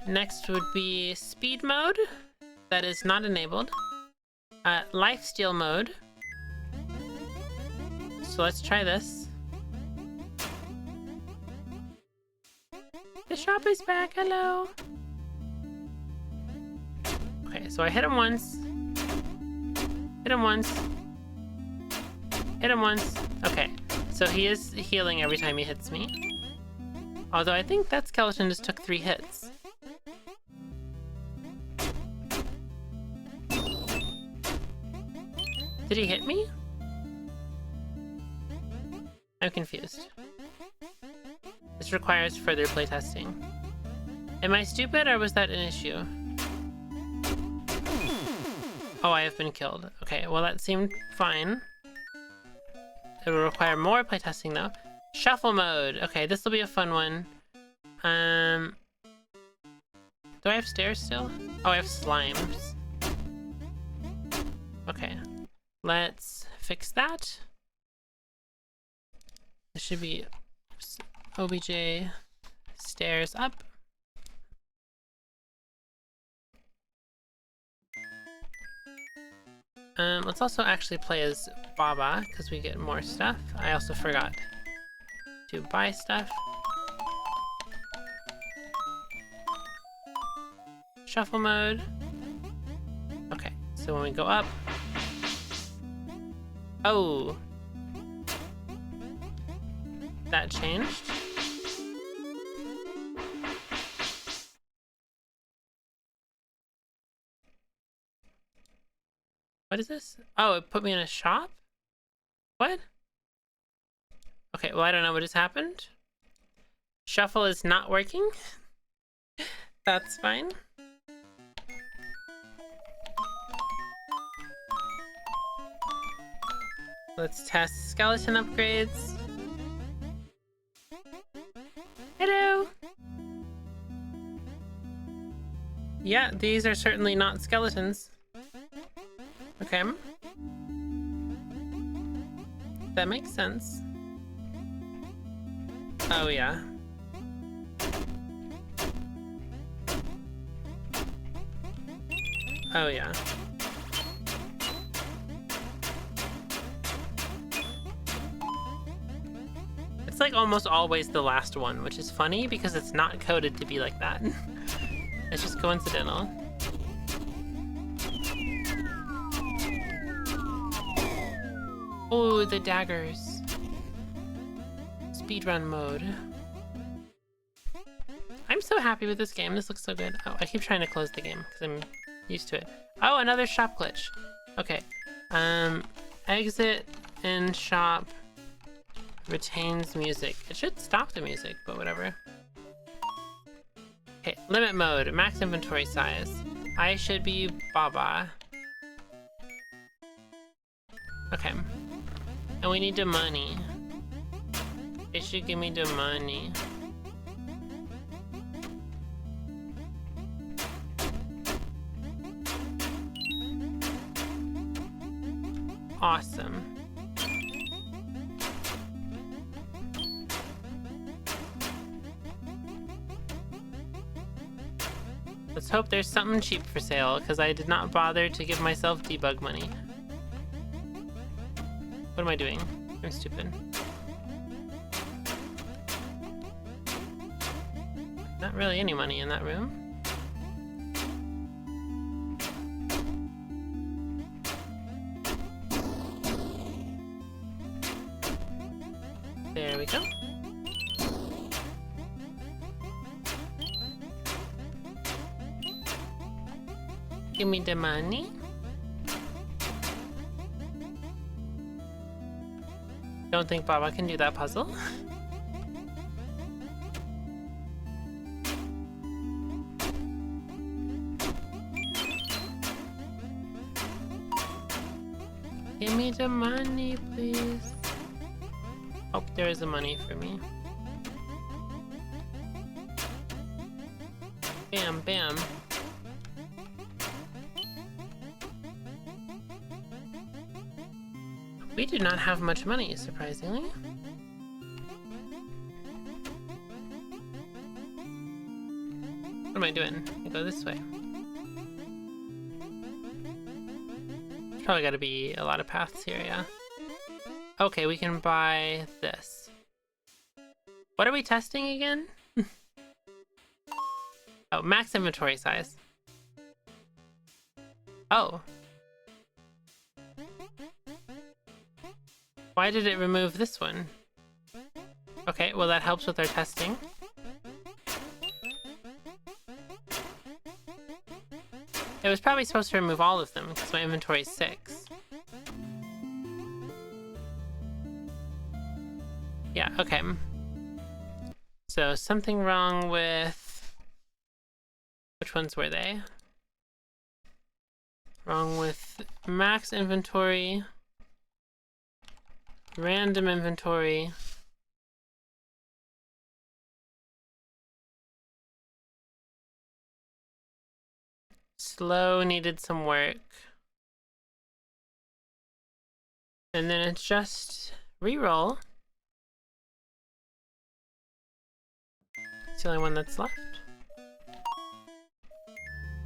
Next would be speed mode. That is not enabled. Lifesteal mode. So let's try this. The shop is back. Hello. Okay, so I hit him once. Hit him once. Hit him once. Okay, so he is healing every time he hits me. Although I think that skeleton just took 3 hits. Did he hit me? I'm confused. This requires further playtesting. Am I stupid or was that an issue? Oh, I have been killed. Okay, well that seemed fine. It will require more playtesting though. Shuffle mode. Okay, this will be a fun one. Do I have stairs still? Oh, I have slimes. Okay, let's fix that. This should be OBJ stairs up. Let's also actually play as Baba, because we get more stuff. I also forgot to buy stuff. Shuffle mode. Okay, so when we go up... Oh! That changed. What is this? Oh, it put me in a shop? What? Okay, well, I don't know what just happened. Shuffle is not working. That's fine. Let's test skeleton upgrades. Hello! Yeah, these are certainly not skeletons. Okay. That makes sense. Oh, yeah. Oh, yeah. It's like almost always the last one, which is funny because it's not coded to be like that. It's just coincidental. Oh, the daggers. Speedrun mode. I'm so happy with this game. This looks so good. Oh, I keep trying to close the game because I'm used to it. Oh, another shop glitch. Okay. Exit in shop. Retains music. It should stop the music, but whatever. Okay, limit mode. Max inventory size. I should be Baba. Okay. And we need the money. It should give me the money. Awesome. Let's hope there's something cheap for sale, because I did not bother to give myself debug money. What am I doing? I'm stupid. Not really any money in that room. There we go. Give me the money. Don't think Bobo can do that puzzle. Give me the money, please. Hope there is a money for me. Bam, bam. We do not have much money, surprisingly. What am I doing? I go this way. There's probably gotta be a lot of paths here, yeah. Okay, we can buy this. What are we testing again? Oh, max inventory size. Oh. Why did it remove this one? Okay, well that helps with our testing. It was probably supposed to remove all of them because my inventory is 6. Yeah, okay. So something wrong with... Which ones were they? Wrong with max inventory, random inventory, slow needed some work, and then it's just reroll. It's the only one that's left.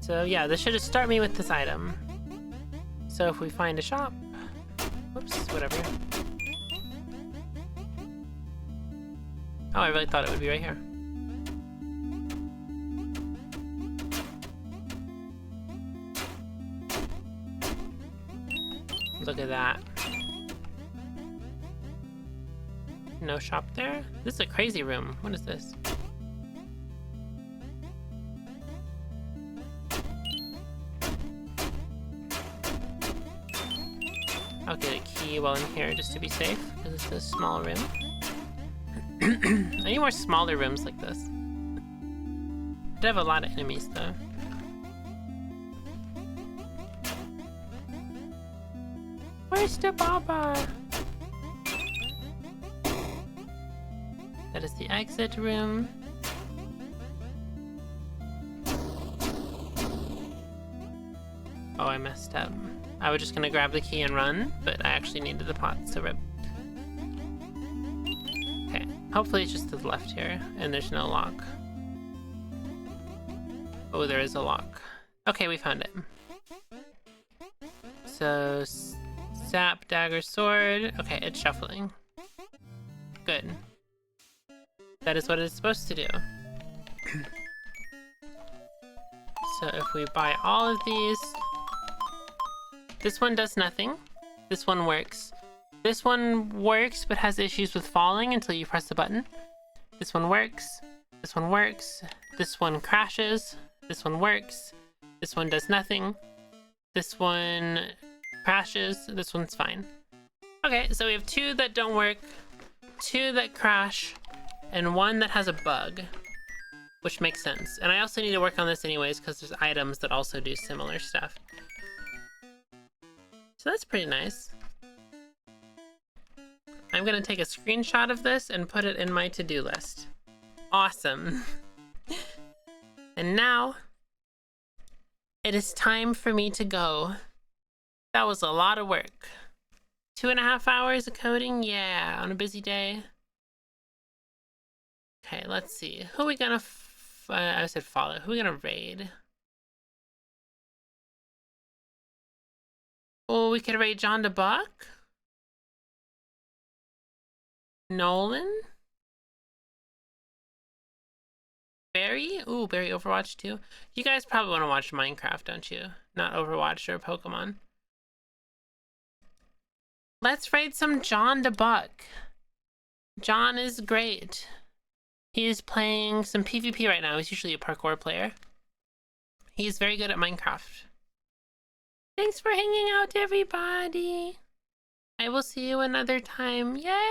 So yeah, this should just start me with this item. So if we find a shop, whoops, whatever. Oh, I really thought it would be right here. Look at that. No shop there? This is a crazy room. What is this? I'll get a key while I'm here just to be safe, because it's a small room. I need more smaller rooms like this. I'd have a lot of enemies though. Where's the Bobo? That is the exit room. Oh, I messed up. I was just gonna grab the key and run, but I actually needed the pots to rip. Okay, hopefully it's just to the left here, and there's no lock. Oh, there is a lock. Okay, we found it. So, sap, dagger, sword. Okay, it's shuffling. Good. That is what it's supposed to do. So if we buy all of these... This one does nothing. This one works. This one works, but has issues with falling until you press the button. This one works. This one works. This one crashes. This one works. This one does nothing. This one crashes. This one's fine. Okay, so we have 2 that don't work, 2 that crash, and 1 that has a bug, which makes sense. And I also need to work on this anyways, because there's items that also do similar stuff. So that's pretty nice. I'm gonna take a screenshot of this and put it in my to-do list. Awesome. And now, it is time for me to go. That was a lot of work. 2.5 hours of coding? Yeah, on a busy day. Okay, let's see. Who are we gonna I said follow. Who are we gonna raid? Oh, we could raid John DeBuck? Nolan? Barry? Ooh, Barry Overwatch too. You guys probably want to watch Minecraft, don't you? Not Overwatch or Pokemon. Let's raid some John DeBuck. John is great. He's playing some PvP right now. He's usually a parkour player. He's very good at Minecraft. Thanks for hanging out, everybody. I will see you another time. Yay!